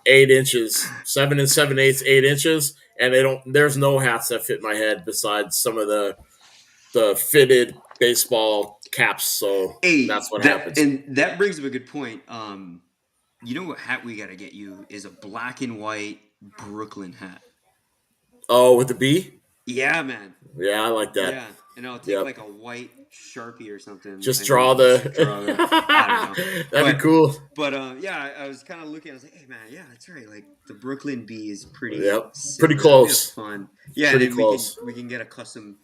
8 inches, 7 7/8, 8 inches, and there's no hats that fit my head besides some of the fitted baseball caps. So that's what happens. And that brings up a good point. You know what hat we got to get you is a black and white Brooklyn hat. Oh, with the B? Yeah, man. Yeah, I like that. Yeah, and I'll take like a white Sharpie or something. Just draw the. I don't know. That'd be cool. But I was kind of looking. I was like, hey, man, yeah, that's right. Like the Brooklyn B is pretty. Yep, similar. pretty close. Fun. Yeah, pretty and close. we can get a custom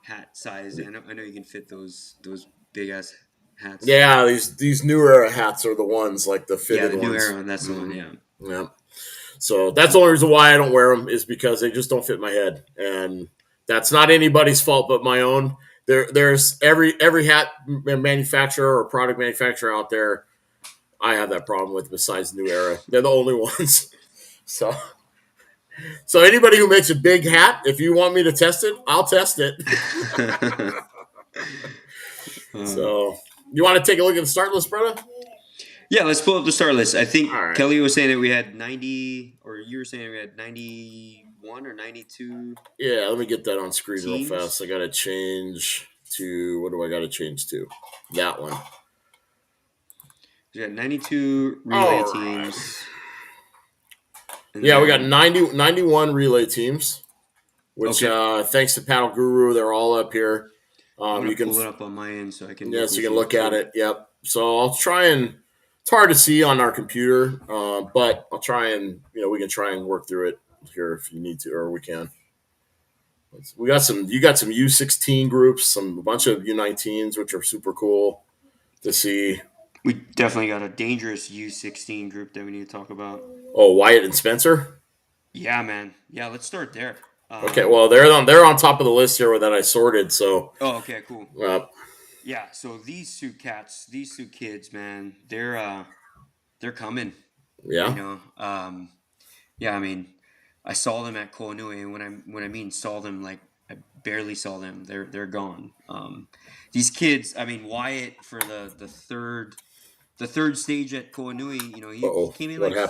hat size. I know you can fit those big ass hats. Yeah, these new era hats are the ones, like the fitted the new ones. era. That's the one. Yeah. Yeah. So that's the only reason why I don't wear them, is because they just don't fit my head, and that's not anybody's fault but my own. There's every hat manufacturer or product manufacturer out there I have that problem with, besides New Era. They're the only ones. So anybody who makes a big hat, if you want me to test it, I'll test it. So you want to take a look at the start list, brother? Yeah, let's pull up the start list. I think All right. Kelly was saying that we had 90, or you were saying we had 90 91 or 92 Yeah, let me get that on screen teams. real fast. I got to change to, what do I got to change to? That one. We got 92 relay All right. teams. And Yeah, we got then- 91 relay teams, which thanks to Paddle Guru, they're all up here. I'm gonna You can pull it up on my end so I can. Yes, you can look at it. Yep. So I'll try and. It's hard to see on our computer, but I'll try and we can try and work through it here if you need to, or we can. We got some. You got some U16 groups, a bunch of U19s, which are super cool to see. We definitely got a dangerous U16 group that we need to talk about. Oh, Wyatt and Spencer. Yeah, man. Yeah, let's start there. Okay, well they're on top of the list here that I sorted. So. Oh, okay, cool. Yeah, so these two kids, man, they're coming. Yeah. Yeah, I mean, I saw them at Ko'onui, and when I mean saw them, like I barely saw them. They're gone. These kids, I mean, Wyatt for the third stage at Ko'onui, he came in like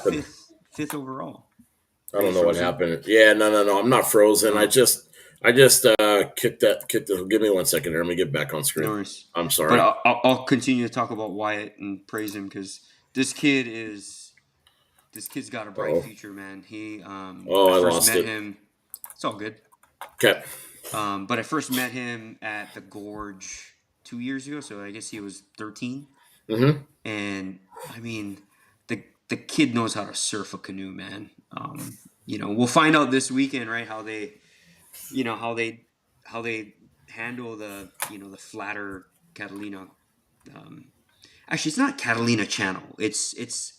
fifth overall. I don't know what happened. Yeah, no. I'm not frozen. I just kicked the. Give me 1 second here. Let me get back on screen. No worries. I'm sorry. But I'll continue to talk about Wyatt and praise him because this kid's got a bright future, man. I lost met it. him. It's all good. Okay. But I first met him at the Gorge 2 years ago, so I guess he was 13. Mm-hmm. And I mean, the kid knows how to surf a canoe, man. We'll find out this weekend, right? How they handle the the flatter Catalina. Actually, it's not Catalina Channel. It's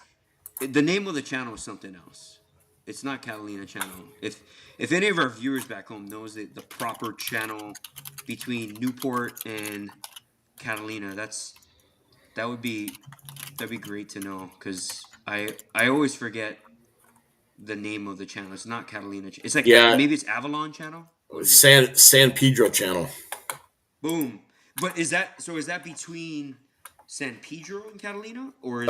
the name of the channel is something else. It's not Catalina Channel. If any of our viewers back home knows the proper channel between Newport and Catalina, that'd be great to know because I always forget the name of the channel. It's not Catalina. It's like maybe it's Avalon Channel. San Pedro Channel. Boom. But is that between San Pedro and Catalina, or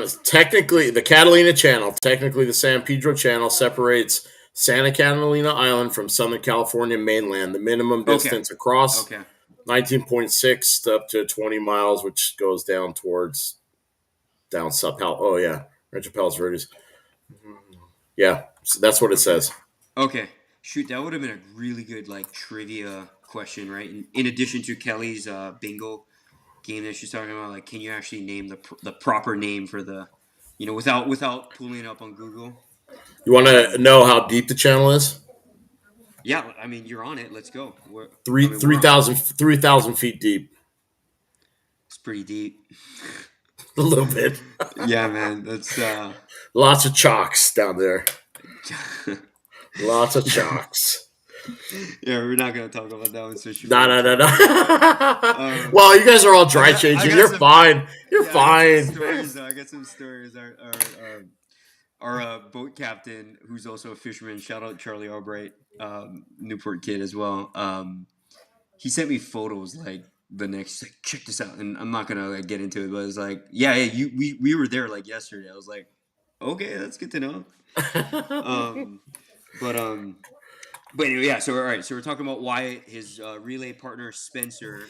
is technically the Catalina Channel? Technically, the San Pedro Channel separates Santa Catalina Island from Southern California mainland. The minimum distance across 19.6 up to 20 miles, which goes down south. Oh yeah, Rancho Palos Verdes. Yeah, so that's what it says. Okay. Shoot, that would have been a really good trivia question, right? In addition to Kelly's bingo game that she's talking about, can you actually name the proper name for the, without pulling it up on Google? You want to know how deep the channel is? Yeah, I mean you're on it. Let's go. 3,000 feet deep. It's pretty deep. A little bit. Yeah, man. That's lots of chocks down there. Lots of chocks. Yeah, we're not gonna talk about that one. So No. Well, you guys are all dry changing. You're fine. You're fine. I got some stories. Our boat captain, who's also a fisherman, shout out Charlie Albright, Newport kid as well. He sent me photos the next. Check this out, and I'm not gonna get into it, but it's we were there yesterday. I was like, okay, that's good to know. But anyway, yeah. So all right. So we're talking about Wyatt, his relay partner Spencer.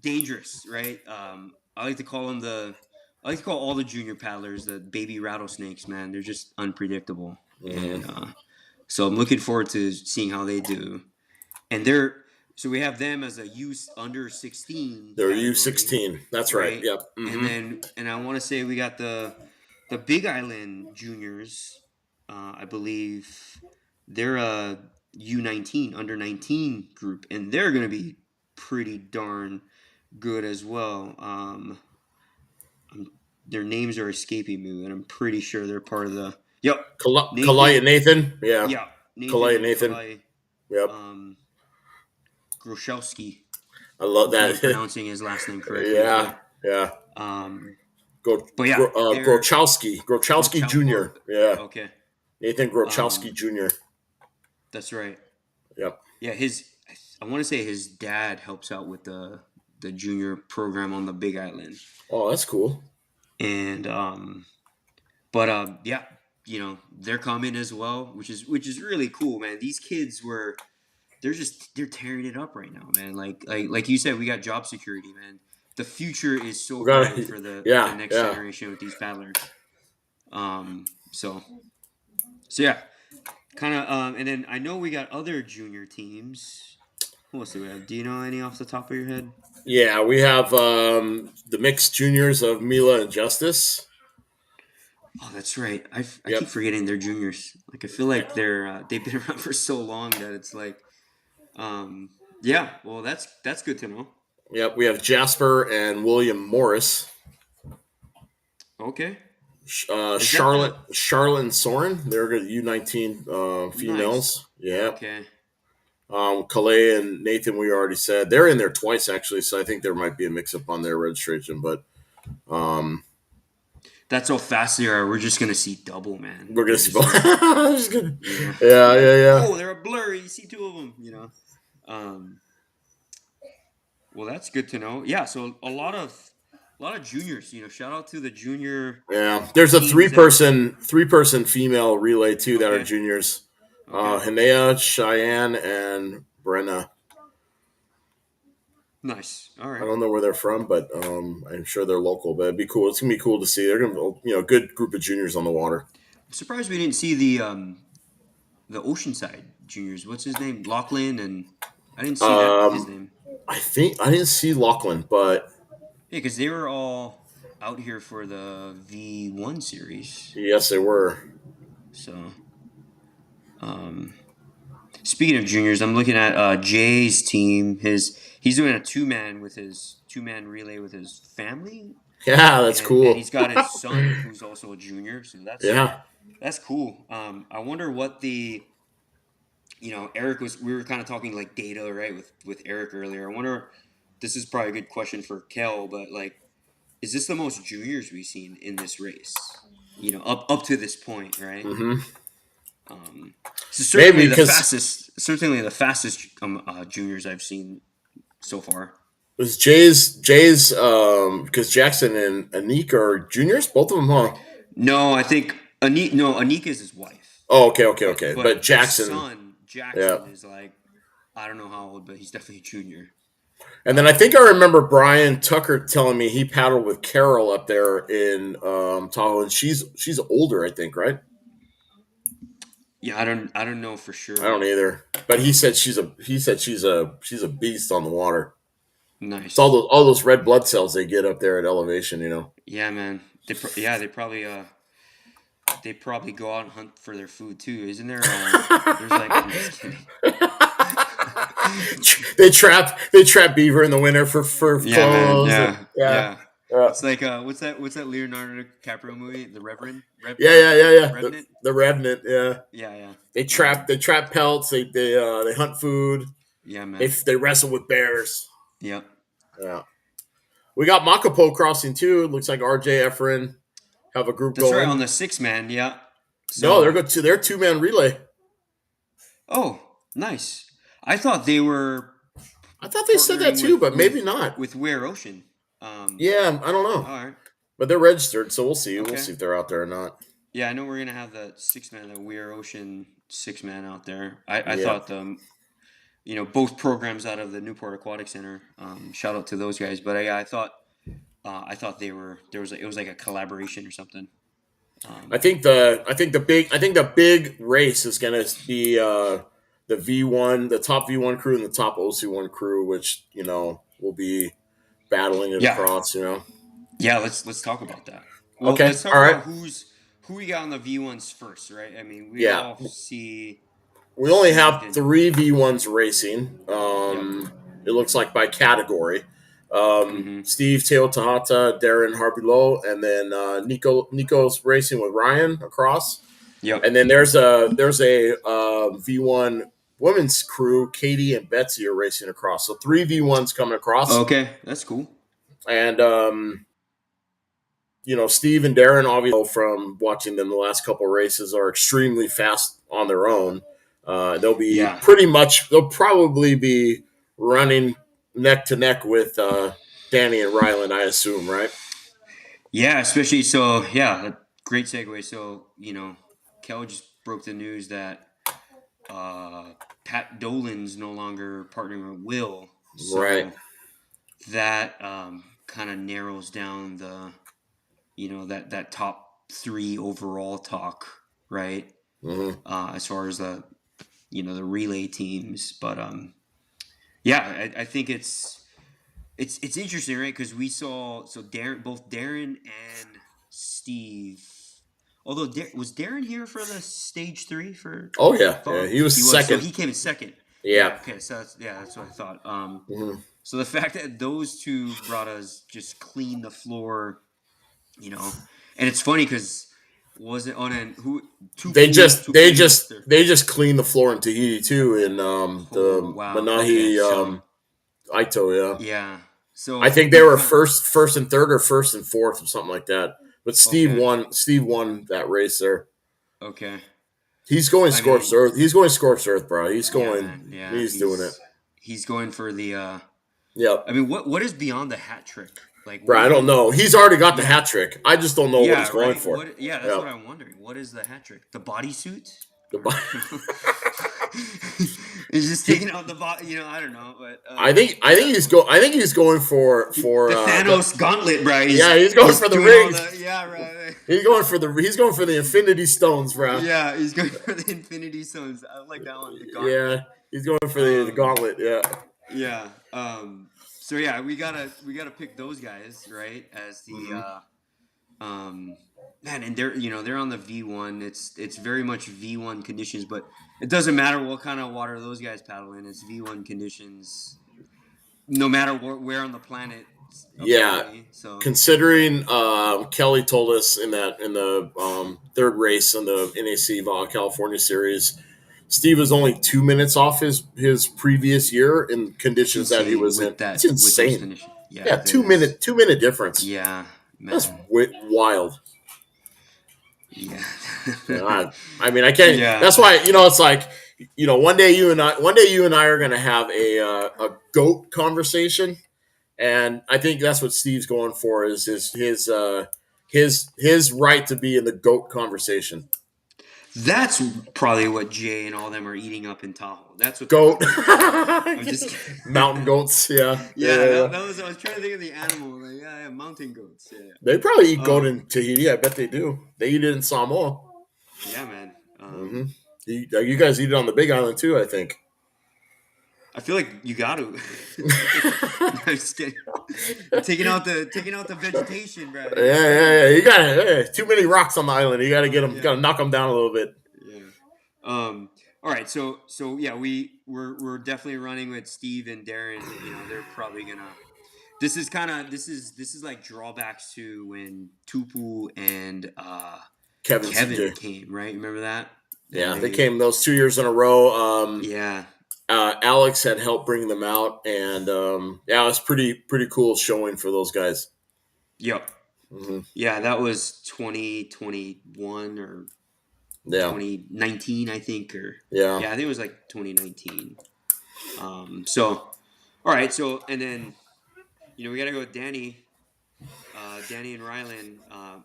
Dangerous, right? I like to call all the junior paddlers the baby rattlesnakes. Man, they're just unpredictable, and so I'm looking forward to seeing how they do. And so we have them as a under 16. They're U16. That's right. Yep. Mm-hmm. And I want to say we got the Big Island juniors. I believe they're a U19 under 19 group, and they're going to be pretty darn good as well. Their names are escaping me, and I'm pretty sure they're part of the. Yep. Kalai and Nathan. Yeah. Yeah. Kalai and Nathan. Yep. Groszowski. I love that. Pronouncing his last name correctly. Yeah. Grochowski Jr. Yeah. Okay. Nathan Grochowski Jr. That's right. Yep. Yeah, I want to say his dad helps out with the junior program on the Big Island. Oh, that's cool. And they're coming as well, which is really cool, man. These kids they're tearing it up right now, man. Like you said, we got job security, man. The future is so We got bright for the yeah, next yeah. generation with these paddlers. So yeah, kind of. And then I know we got other junior teams. Who else do we have? Do you know any off the top of your head? Yeah, we have the mixed juniors of Mila and Justice. Oh, that's right. I Yep. keep forgetting they're juniors. Like I feel like they've been around for so long that it's like, yeah. Well, that's good to know. Yep, we have Jasper and William Morris. Okay. Charlotte and Soren. They're U19 females. Nice. Yeah. Okay. Calais and Nathan, we already said they're in there twice actually, so I think there might be a mix-up on their registration, but that's how fast they are. We're just gonna see double, man. we're gonna see. Yeah. Yeah. Oh, they're a blurry. You see two of them. Well, that's good to know. Yeah. So a lot of juniors. Shout out to the junior. Yeah, there's a teams three person female relay too that are Okay. juniors. Okay. Hinea, Cheyenne, and Brenna. Nice. All I right. don't know where they're from, but I'm sure they're local. But it'd be cool. It's gonna be cool to see. They're gonna good group of juniors on the water. I'm surprised we didn't see the Oceanside juniors. What's his name? Lachlan, and I didn't see his name. I think I didn't see Lachlan, but Yeah, because they were all out here for the V1 series. yes, they were. So, speaking of juniors, I'm looking at Jay's team. He's doing a two man relay with his family. Yeah, that's cool. And he's got his son who's also a junior. So that's cool. I wonder what Eric we were kind of talking like data, right, with Eric earlier. I wonder, this is probably a good question for Kel, but like, is this the most juniors we've seen in this race? Up to this point, right? Mm-hmm. So certainly Maybe, the fastest juniors I've seen so far. Was Jay's because Jackson and Anik are juniors, both of them, huh? No, I think Anik is his wife. Oh, okay. But Jackson, his son Jackson is like, I don't know how old, but he's definitely a junior. And then I think I remember Brian Tucker telling me he paddled with Carol up there in Tahoe, and she's older, I think, right? Yeah, I don't know for sure. I don't either, but he said she's a beast on the water. Nice. It's all those red blood cells they get up there at elevation, Yeah, man. They probably go out and hunt for their food too. Isn't there? There's like, I'm just kidding. they trap beaver in the winter for clothes. Yeah. It's like what's that Leonardo DiCaprio movie, The Revenant? Revenant? The Revenant, yeah. Yeah. They trap pelts, they hunt food. Yeah, man. They wrestle with bears. Yeah. Yeah. We got Makapo crossing too. It looks like RJ Efren have a group That's going. right, on the 6-man, yeah. No, they're good too. They're 2-man relay. Oh, nice. I thought they said that too, but maybe not. With Weir Ocean. Yeah, I don't know. All right. But they're registered, so we'll see. Okay. We'll see if they're out there or not. Yeah, I know we're gonna have the 6-man, the Weir Ocean 6-man out there. I thought both programs out of the Newport Aquatic Center. Shout out to those guys. But I thought it was like a collaboration or something. I think the big race is gonna be the V1, the top V1 crew and the top OC1 crew, which will be battling it across. Yeah, let's talk about that. Well, okay, let's talk about who we got on the V1s first, right? I mean, we all see. We only have 3 V1s racing. It looks like by category. Steve Teotahata, Darren Harbilot, and then Nico's racing with Ryan across. Yep. And then there's a V1 women's crew. Katie and Betsy are racing across. So 3 V1s coming across. Okay, that's cool. And Steve and Darren, obviously from watching them the last couple of races, are extremely fast on their own. They'll be they'll probably be running neck to neck with Danny and Ryland, I assume, right? Yeah, especially great segue. So Kel just broke the news that Pat Dolan's no longer partnering with Will. So Right. that kind of narrows down the, that top 3 overall talk, right? Mm-hmm. As far as the, the relay teams. But yeah, I think it's interesting, right? Because we saw both Darren and Steve. Although was Darren here for the stage 3 for? Oh yeah, he was second. So he came in second. Yeah. Okay, so that's what I thought. Mm-hmm. So the fact that those 2 Braddahs just cleaned the floor, and it's funny because was it on an who? They just cleaned the floor in Tahiti too in the wow. Manahi Okay, Ito. Yeah. Yeah. So I think they were first and third or first and fourth or something like that. But Steve won. Steve won that race there. Okay. He's going scorched earth. He's going scorched earth, bro. He's going. Yeah, he's doing it. He's going for the. Yep. I mean, what is beyond the hat trick? Like, bro, I don't know. He's already got the hat trick. I just don't know what he's going for. That's what I'm wondering. What is the hat trick? The bodysuit? He's just taking out the body. I don't know, but I think he's going for the Thanos gauntlet, bro. He's going for the ring. Right. He's going for the Infinity Stones, bro. Yeah, he's going for the Infinity Stones. I like that one. The he's going for the gauntlet. Yeah. Yeah. So yeah, we gotta pick those guys, right? As the man, and they're on the V1. It's very much V1 conditions, but it doesn't matter what kind of water those guys paddle in. It's V1 conditions, no matter where on the planet. Apparently. So considering Kelly told us in the third race in the NAC California Series, Steve was only 2 minutes off his previous year in conditions that he was in. That's insane. Yeah, 2 minute difference. Yeah, man. That's wild. Yeah. I mean, I can't. Yeah. That's why it's like one day you and I are gonna have a GOAT conversation, and I think that's what Steve's going for is his right to be in the GOAT conversation. That's probably what Jay and all them are eating up in Tahoe. That's what goat. I'm just mountain goats. Yeah. That was. I was trying to think of the animal. Like, yeah, mountain goats. Yeah. They probably eat goat in Tahiti. I bet they do. They eat it in Samoa. Yeah, man. You guys eat it on the Big Island too, I think. I feel like you got to. I'm just kidding. Taking out the vegetation, bro. Yeah. You got too many rocks on the island. You got to get them. Got to knock them down a little bit. Yeah. All right. So yeah, we're definitely running with Steve and Darren. They're probably gonna. This is like drawbacks to when Tupu and Kevin came. Right? Remember that? Yeah, they came those 2 years in a row. Yeah. Alex had helped bring them out, and it was pretty cool showing for those guys. Yep. Mm-hmm. Yeah, that was 2021 or 2019, I think, I think it was like 2019. So, all right, so and then we got to go with Danny and Rylan.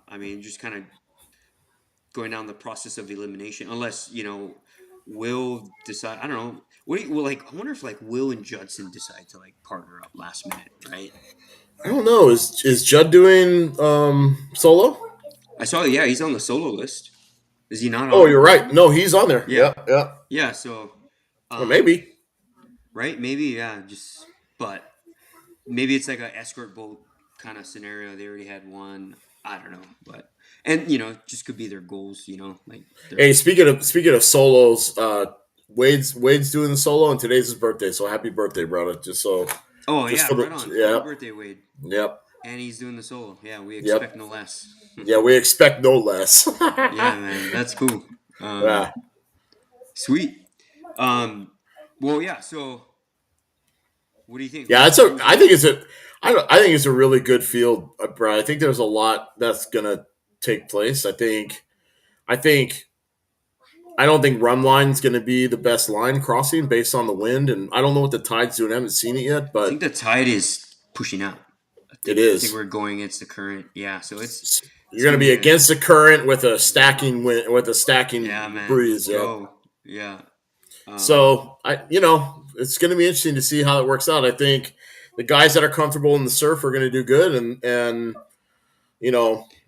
I mean, just kind of going down the process of elimination, unless Will decide. I don't know. I wonder if Will and Judson decide to partner up last minute, right? I don't know. Is Judd doing solo? I saw. Yeah, he's on the solo list. Is he not? Oh, you're right. No, he's on there. Yeah. Yeah. So, well, maybe. Right? Maybe. Yeah. But maybe it's like an escort boat kind of scenario. They already had one. I don't know, but. And just could be their goals. Hey, speaking of solos, Wade's doing the solo, and today's his birthday. So happy birthday, brother! Just so. Oh yeah, right on. Happy birthday, Wade. Yep. And he's doing the solo. Yeah, we expect no less. Yeah, we expect no less. Yeah, man, that's cool. Sweet. Well, yeah. So, what do you think? Yeah, I think it's a really good field, Brian. I think there's a lot that's gonna take place. I don't think run line's going to be the best line crossing based on the wind, and I don't know what the tide's doing. I haven't seen it yet, but I think the tide is pushing out. It is. I think we're going against the current. Yeah, so it's You're going to be against the current with a stacking wind, with a stacking man. breeze. Let's go. Yeah. So it's going to be interesting to see how it works out. I think the guys that are comfortable in the surf are going to do good, and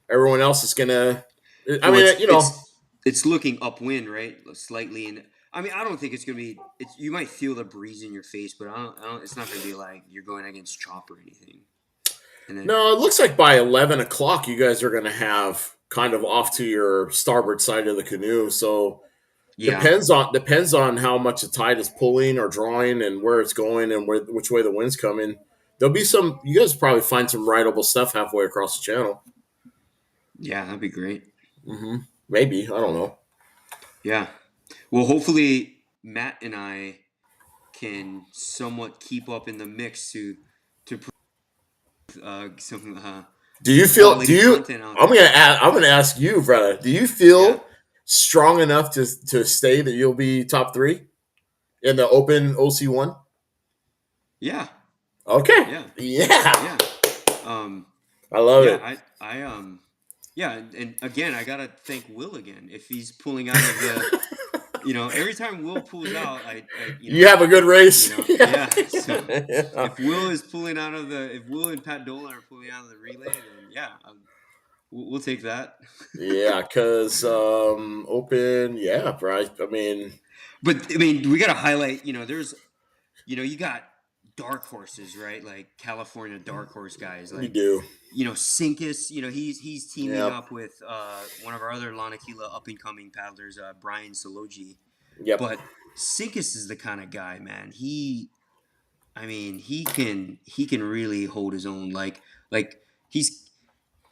everyone else is going to. It's looking upwind, right? Slightly, and I mean, I don't think it's gonna be. You might feel the breeze in your face, but I don't. It's not gonna be like you're going against chop or anything. No, it looks like by 11 o'clock, you guys are going to have kind of off to your starboard side of the canoe. So depends on how much the tide is pulling or drawing and where it's going and which way the wind's coming. There'll be some. You guys probably find some rideable stuff halfway across the channel. Yeah, that'd be great. Mm-hmm. Maybe, I don't know. Yeah, well, hopefully Matt and I can somewhat keep up in the mix to some. Do you feel? I'm gonna ask you, brother. Do you feel strong enough to stay that you'll be top 3 in the Open OC1? Yeah. Okay. Yeah. I love it. Yeah, and again, I gotta thank Will again. If he's pulling out of the, every time Will pulls out, you have a good race. So if Will is pulling out of if Will and Pat Dolan are pulling out of the relay, then we'll take that. Yeah, because Open, right. But we gotta highlight. There's, you got dark horses, right? Like California dark horse guys. Like we do. Sinkus, he's teaming up with one of our other Lanakila up and coming paddlers, Brian Sologi. Yep. But Sinkus is the kind of guy, man. He can really hold his own. Like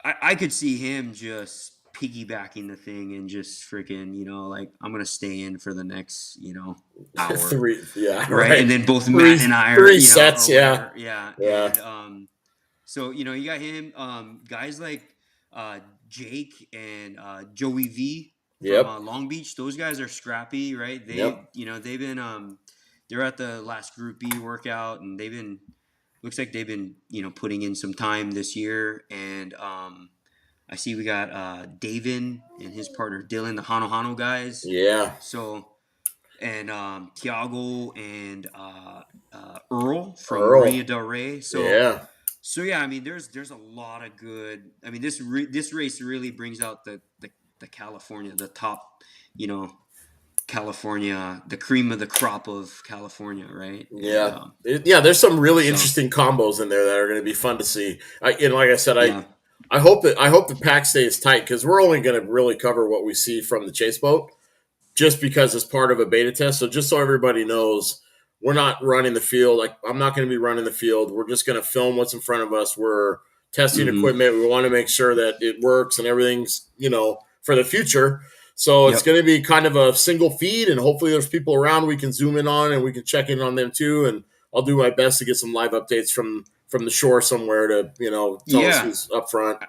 I could see him just piggybacking the thing and just freaking, I'm gonna stay in for the next, hour. 3, right. And then both Matt and I are 3 sets, yeah. And, so you got him, guys like Jake and Joey V from Long Beach. Those guys are scrappy, right? They've been they're at the last Group B workout, and looks like they've been putting in some time this year. And I see we got Davin and his partner Dylan, the Hano Hano guys. Yeah. So and Tiago and Earl from Maria Del Rey. So there's a lot of good. This race really brings out the California, the top, California, the cream of the crop of California, right? Yeah, there's some really interesting combos in there that are going to be fun to see. Like I said, I hope the pack stays tight, because we're only going to really cover what we see from the chase boat, just because it's part of a beta test. So just so everybody knows, we're not running the field. Like, I'm not going to be running the field. We're just going to film what's in front of us. We're testing equipment. We want to make sure that it works and everything's, for the future. So it's going to be kind of a single feed, and hopefully there's people around we can zoom in on and we can check in on them too. And I'll do my best to get some live updates from the shore somewhere to, tell us who's up front.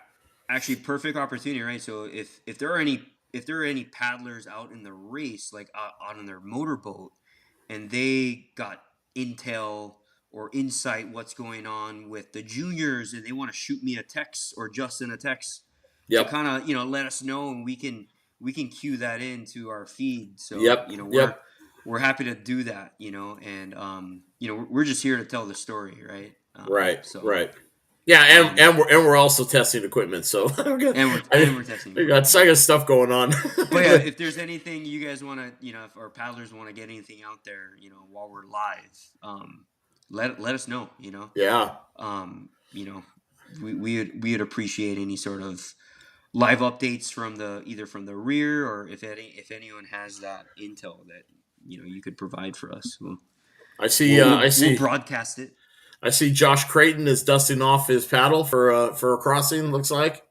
Actually, perfect opportunity, right? So if there are any paddlers out in the race, like out on their motorboat, and they got intel or insight what's going on with the juniors, and they want to shoot me a text or Justin a text to kind of let us know, and we can cue that into our feed. So we're happy to do that, and we're just here to tell the story, right? Right. Yeah, and we're also testing equipment, so we're testing. We got stuff going on. But yeah, if there's anything you guys want to, if our paddlers want to get anything out there, while we're live, let us know. Yeah. We'd appreciate any sort of live updates from either from the rear, or if anyone has that intel that you could provide for us. I see. We'll broadcast it. I see Josh Creighton is dusting off his paddle for a crossing, looks like.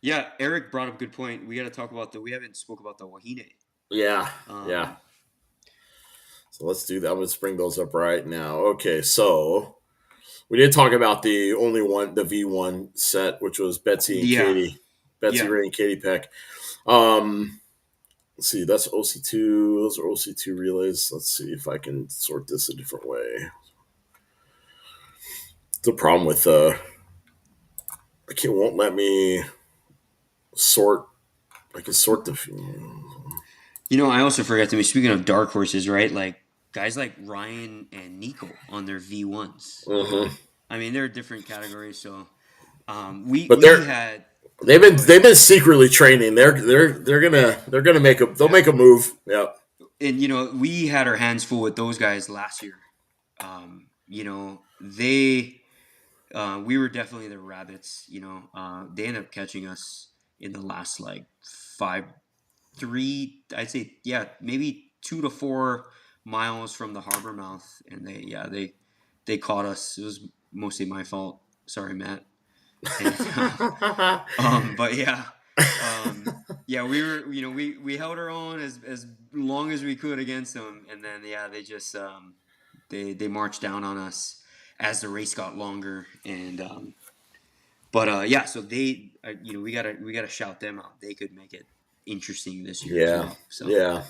Yeah, Eric brought up a good point. We got to talk about we haven't spoke about the Wahine. Yeah. So let's do that. I'm going to bring those up right now. Okay, so we did talk about the V1 set, which was Betsy and Katie. Betsy Ray and Katie Peck. Let's see, that's OC2. Those are OC2 relays. Let's see if I can sort this a different way. The problem with it won't let me sort. I can sort the. I also forgot to be speaking of dark horses, right? Like guys like Ryan and Nico on their V1s. Mm-hmm. I mean, they're different categories. So we But had they've been secretly training. They're gonna make make a move. Yeah. And we had our hands full with those guys last year. They we were definitely the rabbits. They ended up catching us in the last like 3, I'd say, yeah, maybe 2 to 4 miles from the harbor mouth, and they caught us. It was mostly my fault. Sorry, Matt. And, but yeah. Yeah, we were, we held our own as long as we could against them, and then they just they marched down on us as the race got longer, and so they we gotta shout them out. They could make it interesting this year as well. So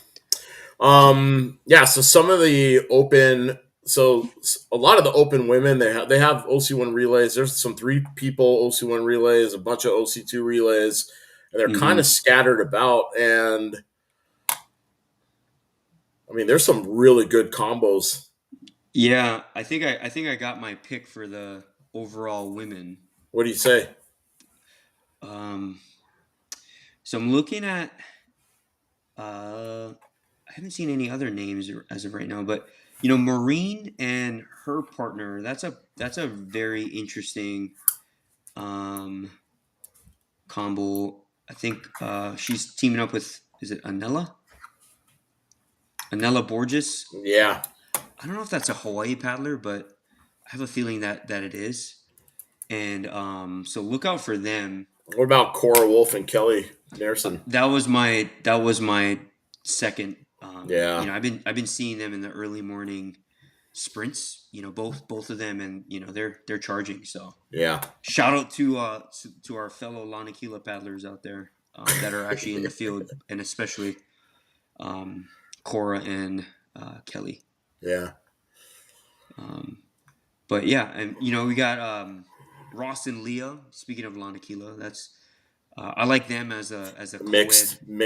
so some of the open, so a lot of the open women, they have OC1 relays. There's some 3 people OC1 relays, a bunch of OC2 relays, and they're kind of scattered about. And I mean, there's some really good combos. Yeah, I think I got my pick for the overall women. What do you say? So I'm looking at. I haven't seen any other names as of right now, but Maureen and her partner. That's a very interesting combo. I think she's teaming up with, is it Anela Borges? Yeah. I don't know if that's a Hawaii paddler, but I have a feeling that it is. And so look out for them. What about Cora Wolf and Kelly Nerson? That was my second. Yeah. I've been seeing them in the early morning sprints. Both of them, and they're charging. So yeah. Shout out to our fellow Lanakila paddlers out there that are actually in the field, and especially Cora and Kelly. Yeah. But yeah, and we got Ross and Leah. Speaking of Lanakila, that's I like them as a mixed one.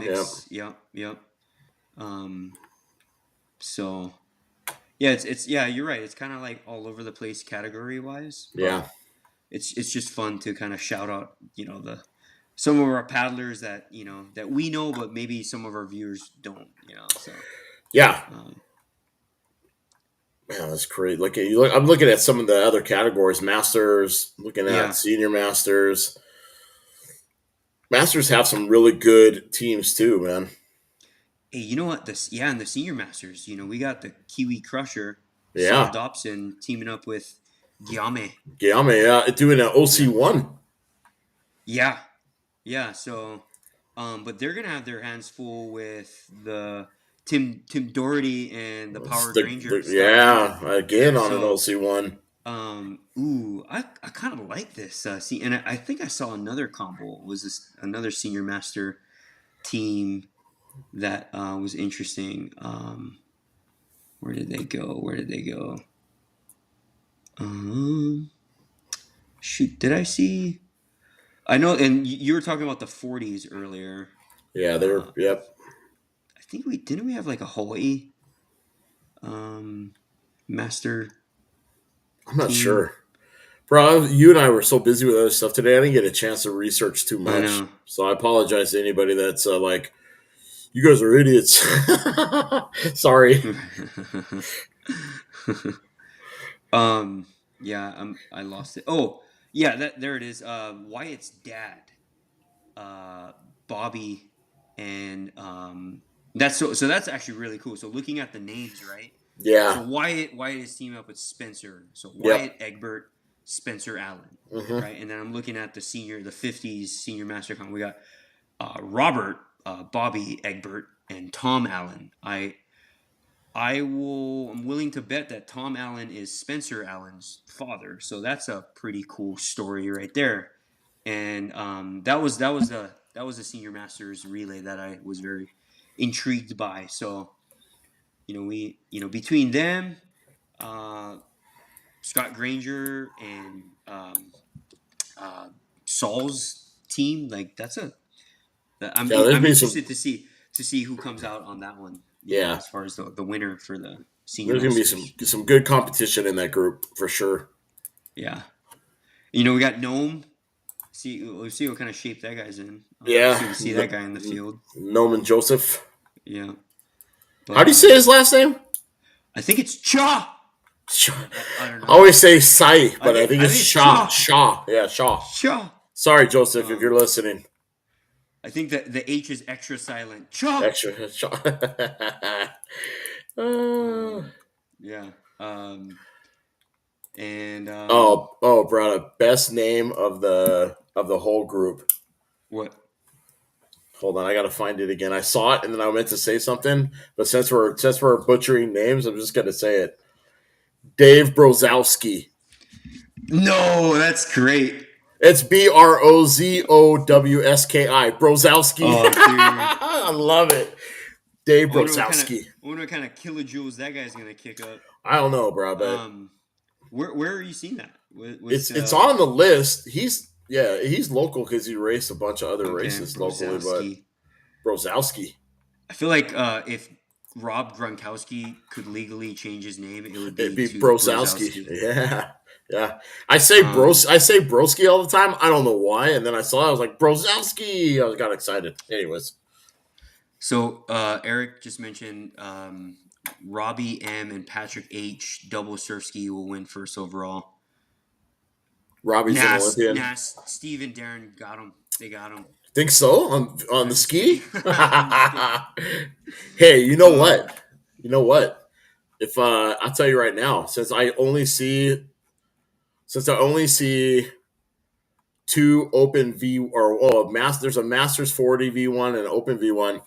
Mix, yeah. Yep. So yeah, it's you're right. It's kind of like all over the place category wise. Yeah. It's just fun to kind of shout out, some of our paddlers that that we know, but maybe some of our viewers don't. So yeah. Man, that's great. I'm looking at some of the other categories. Masters, looking at senior masters. Masters have some really good teams too, man. Hey, you know what? In the senior masters, we got the Kiwi Crusher, Saul Dobson teaming up with Guillaume, doing an OC1. Yeah. So, but they're gonna have their hands full with the Tim Doherty and the Power Rangers. Again on an OC1. I kind of like this. And I think I saw another combo. Was this another senior master team that was interesting? Where did they go? Shoot, did I see? I know, and you were talking about the 40s earlier. Yeah, they were. Yep. I think we have like a Hawaii master. I'm not sure. Bro, you and I were so busy with other stuff today, I didn't get a chance to research too much. So I apologize to anybody that's like, you guys are idiots. Sorry. I lost it. Oh, yeah, there it is. Wyatt's dad, Bobby, and that's actually really cool. So looking at the names, right? Yeah. So Wyatt is teaming up with Spencer. So Wyatt Egbert, Spencer Allen, right? And then I'm looking at the 50s senior master comp. We got Robert, Bobby Egbert, and Tom Allen. I'm willing to bet that Tom Allen is Spencer Allen's father. So that's a pretty cool story right there. And that was a senior masters relay that I was very intrigued by. So between them, Scott Granger and Saul's team. Like that's a. I'm there's been some. interested to see who comes out on that one. Yeah, as far as the winner for the senior. There's gonna be some good competition in that group for sure. Yeah, you know we got Gnome. We'll see what kind of shape that guy's in. See that guy in the field. Noman Joseph. Yeah. But, how do you say his last name? I think it's Cha. I don't know. I always say Sai, but I think it's Shaw. Shaw. Yeah, Shaw. Shaw. Sorry, Joseph, if you're listening. I think that the H is extra silent. Shaw. Extra Shaw. Yeah. And brother, best name of the whole group. What? Hold on, I gotta find it again. I saw it and then I meant to say something, but since we're butchering names, I'm just gonna say it. Dave Brozowski. No, that's great. It's Brozowski. Brozowski. Oh, dude. I love it. Dave Brozowski. I wonder what kind of kilojoules that guy's gonna kick up. I don't know, bro. But where are you seeing that? It's on the list. He's local because he raced a bunch of other races locally. But Brozowski. I feel like if Rob Gronkowski could legally change his name, it'd be Brozowski. Yeah. I say Broski all the time. I don't know why. And then I saw it, I was like, Brozowski. I got excited. Anyways. So Eric just mentioned Robbie M and Patrick H. Double surf ski will win first overall. Robbie's an Olympian. Steve and Darren got him. They got him. Think so? On the ski? Hey, you know what? If I'll tell you right now, since I only see two open there's a Masters 40 V1 and an open V1.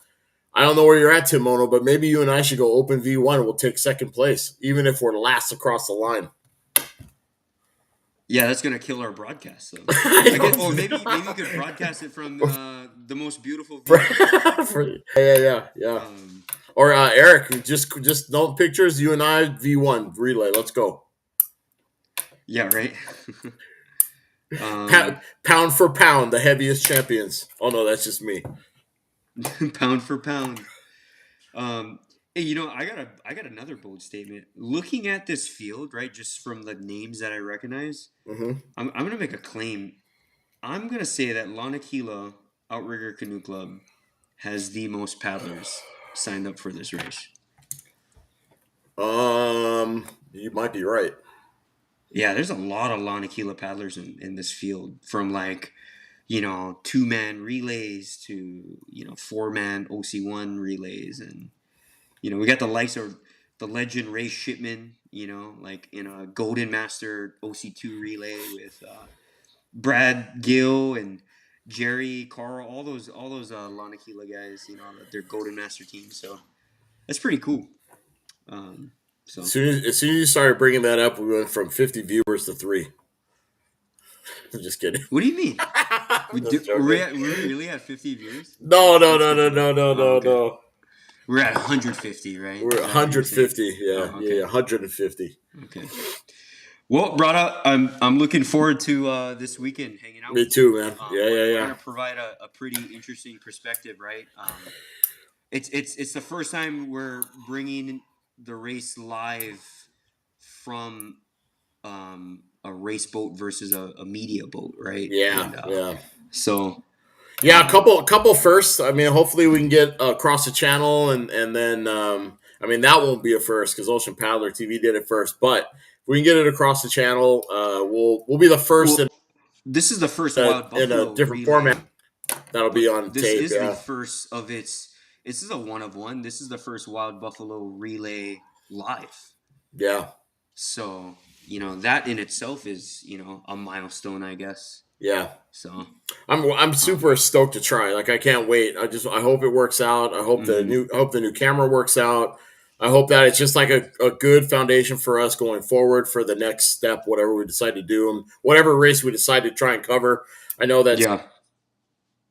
I don't know where you're at, Timono, but maybe you and I should go open V1 and we'll take second place, even if we're last across the line. Yeah, that's gonna kill our broadcast. So. Maybe you could broadcast it from the most beautiful view. Yeah. Or Eric, just no pictures. You and I V1 relay. Let's go. Yeah, right. Pound for pound, the heaviest champions. Oh no, that's just me. Pound for pound. Hey, I got another bold statement. Looking at this field, right, just from the names that I recognize, I'm gonna make a claim. I'm gonna say that Lanakila Outrigger Canoe Club has the most paddlers signed up for this race. You might be right. Yeah, there's a lot of Lanakila paddlers in this field, from 2-man relays to 4-man OC1 relays, and we got the likes of the legend Ray Shipman, in a Golden Master OC2 relay with Brad Gill and Jerry Carl, all those Lanakila guys, their Golden Master team. So that's pretty cool. As soon as you started bringing that up, we went from 50 viewers to 3. I'm just kidding. What do you mean? we really at 50 viewers? No. No. We're at 150, right? We're at 150. Yeah, 150. Okay. Well, Braddahs, I'm looking forward to this weekend hanging out. Me too, man. We're gonna provide a pretty interesting perspective, right? It's the first time we're bringing the race live from a race boat versus a media boat, right? Yeah. So. Yeah, a couple firsts. I mean, hopefully we can get across the channel, and then that won't be a first because Ocean Paddler TV did it first. But if we can get it across the channel, we'll be the first. This is the first Wild Buffalo in a different relay. format. That'll be on this tape. This is the first of its. This is a one of one. This is the first Wild Buffalo relay live. Yeah. So that in itself is a milestone, I guess. Yeah. So I'm super stoked to try. Like, I can't wait. I hope it works out. I hope the new camera works out. I hope that it's just like a good foundation for us going forward for the next step, whatever we decide to do, and whatever race we decide to try and cover. I know that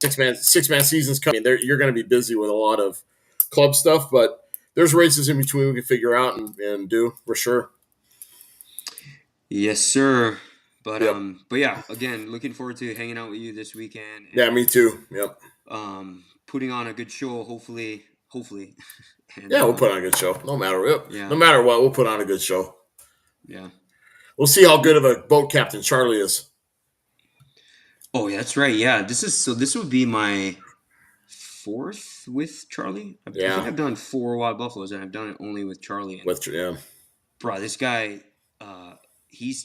6-man season's coming. You're going to be busy with a lot of club stuff, but there's races in between we can figure out and do for sure. Yes, sir. But Yep. but yeah, again, looking forward to hanging out with you this weekend. Yeah, me too. Yep. Putting on a good show, hopefully. And, Yeah, we'll put on a good show. No matter what. Yeah. No matter what, we'll put on a good show. Yeah. We'll see how good of a boat captain Charlie is. Oh, yeah, that's right. Yeah, this would be my 4th with Charlie. I Yeah. think I've done 4 Wild Buffaloes, and I've done it only with Charlie. And, Yeah. bro, this guy,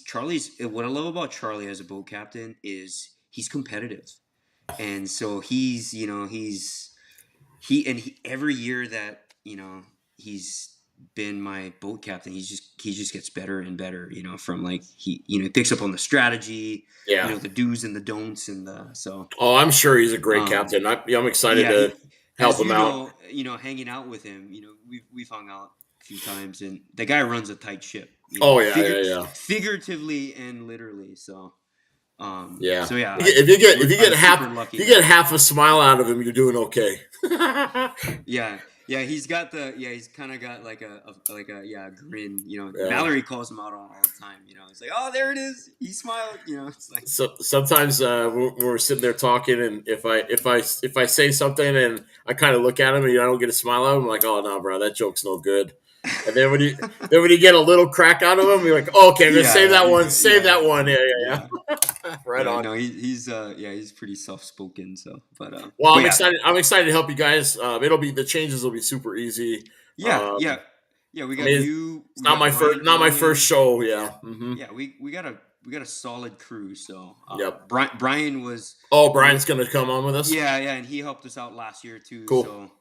Charlie's. What I love about Charlie as a boat captain is he's competitive, and so every year that he's been my boat captain, he just gets better and better. From like he picks up on the strategy, Yeah. the do's and the don'ts and so. Oh, I'm sure he's a great captain. I'm excited to help him out. Hanging out with him, we've hung out a few times, and the guy runs a tight ship. Figuratively and literally. So. Yeah. So yeah. If you get half a smile out of him, you're doing okay. Yeah. Yeah, he's kind of got like a grin. Yeah. Valerie calls him out all the time. It's like, oh, there it is. He smiled. It's like. So sometimes when we're sitting there talking, and if I say something and I kind of look at him and I don't get a smile out of him, I'm like, oh no, bro, that joke's no good. And then when you get a little crack out of him, you're like, oh, okay, I'm gonna save that one. Save that one. Yeah. Right on. No, he's pretty soft spoken. So, but well, I'm excited. I'm excited to help you guys. The changes will be super easy. Yeah. We got you. It's not my first show. Yeah. Mm-hmm. Yeah, we got a solid crew. So yep. Brian was. Oh, Brian's gonna come on with us. Yeah, and he helped us out last year too. Cool.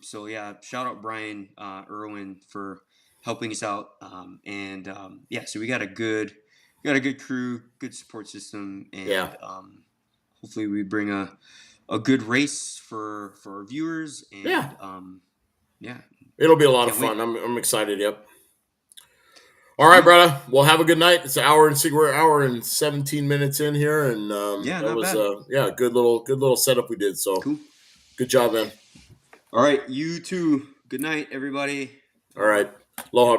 So yeah, shout out Brian Irwin for helping us out. So we got a good crew, good support system, and hopefully we bring a good race for our viewers. And it'll be a lot of fun. I'm excited. Yep. All right, brother. Well, have a good night. It's we're an hour and 17 minutes in here, and that was bad. Good little setup we did. So cool. Good job, man. All right, you too. Good night, everybody. All right. Aloha, brother.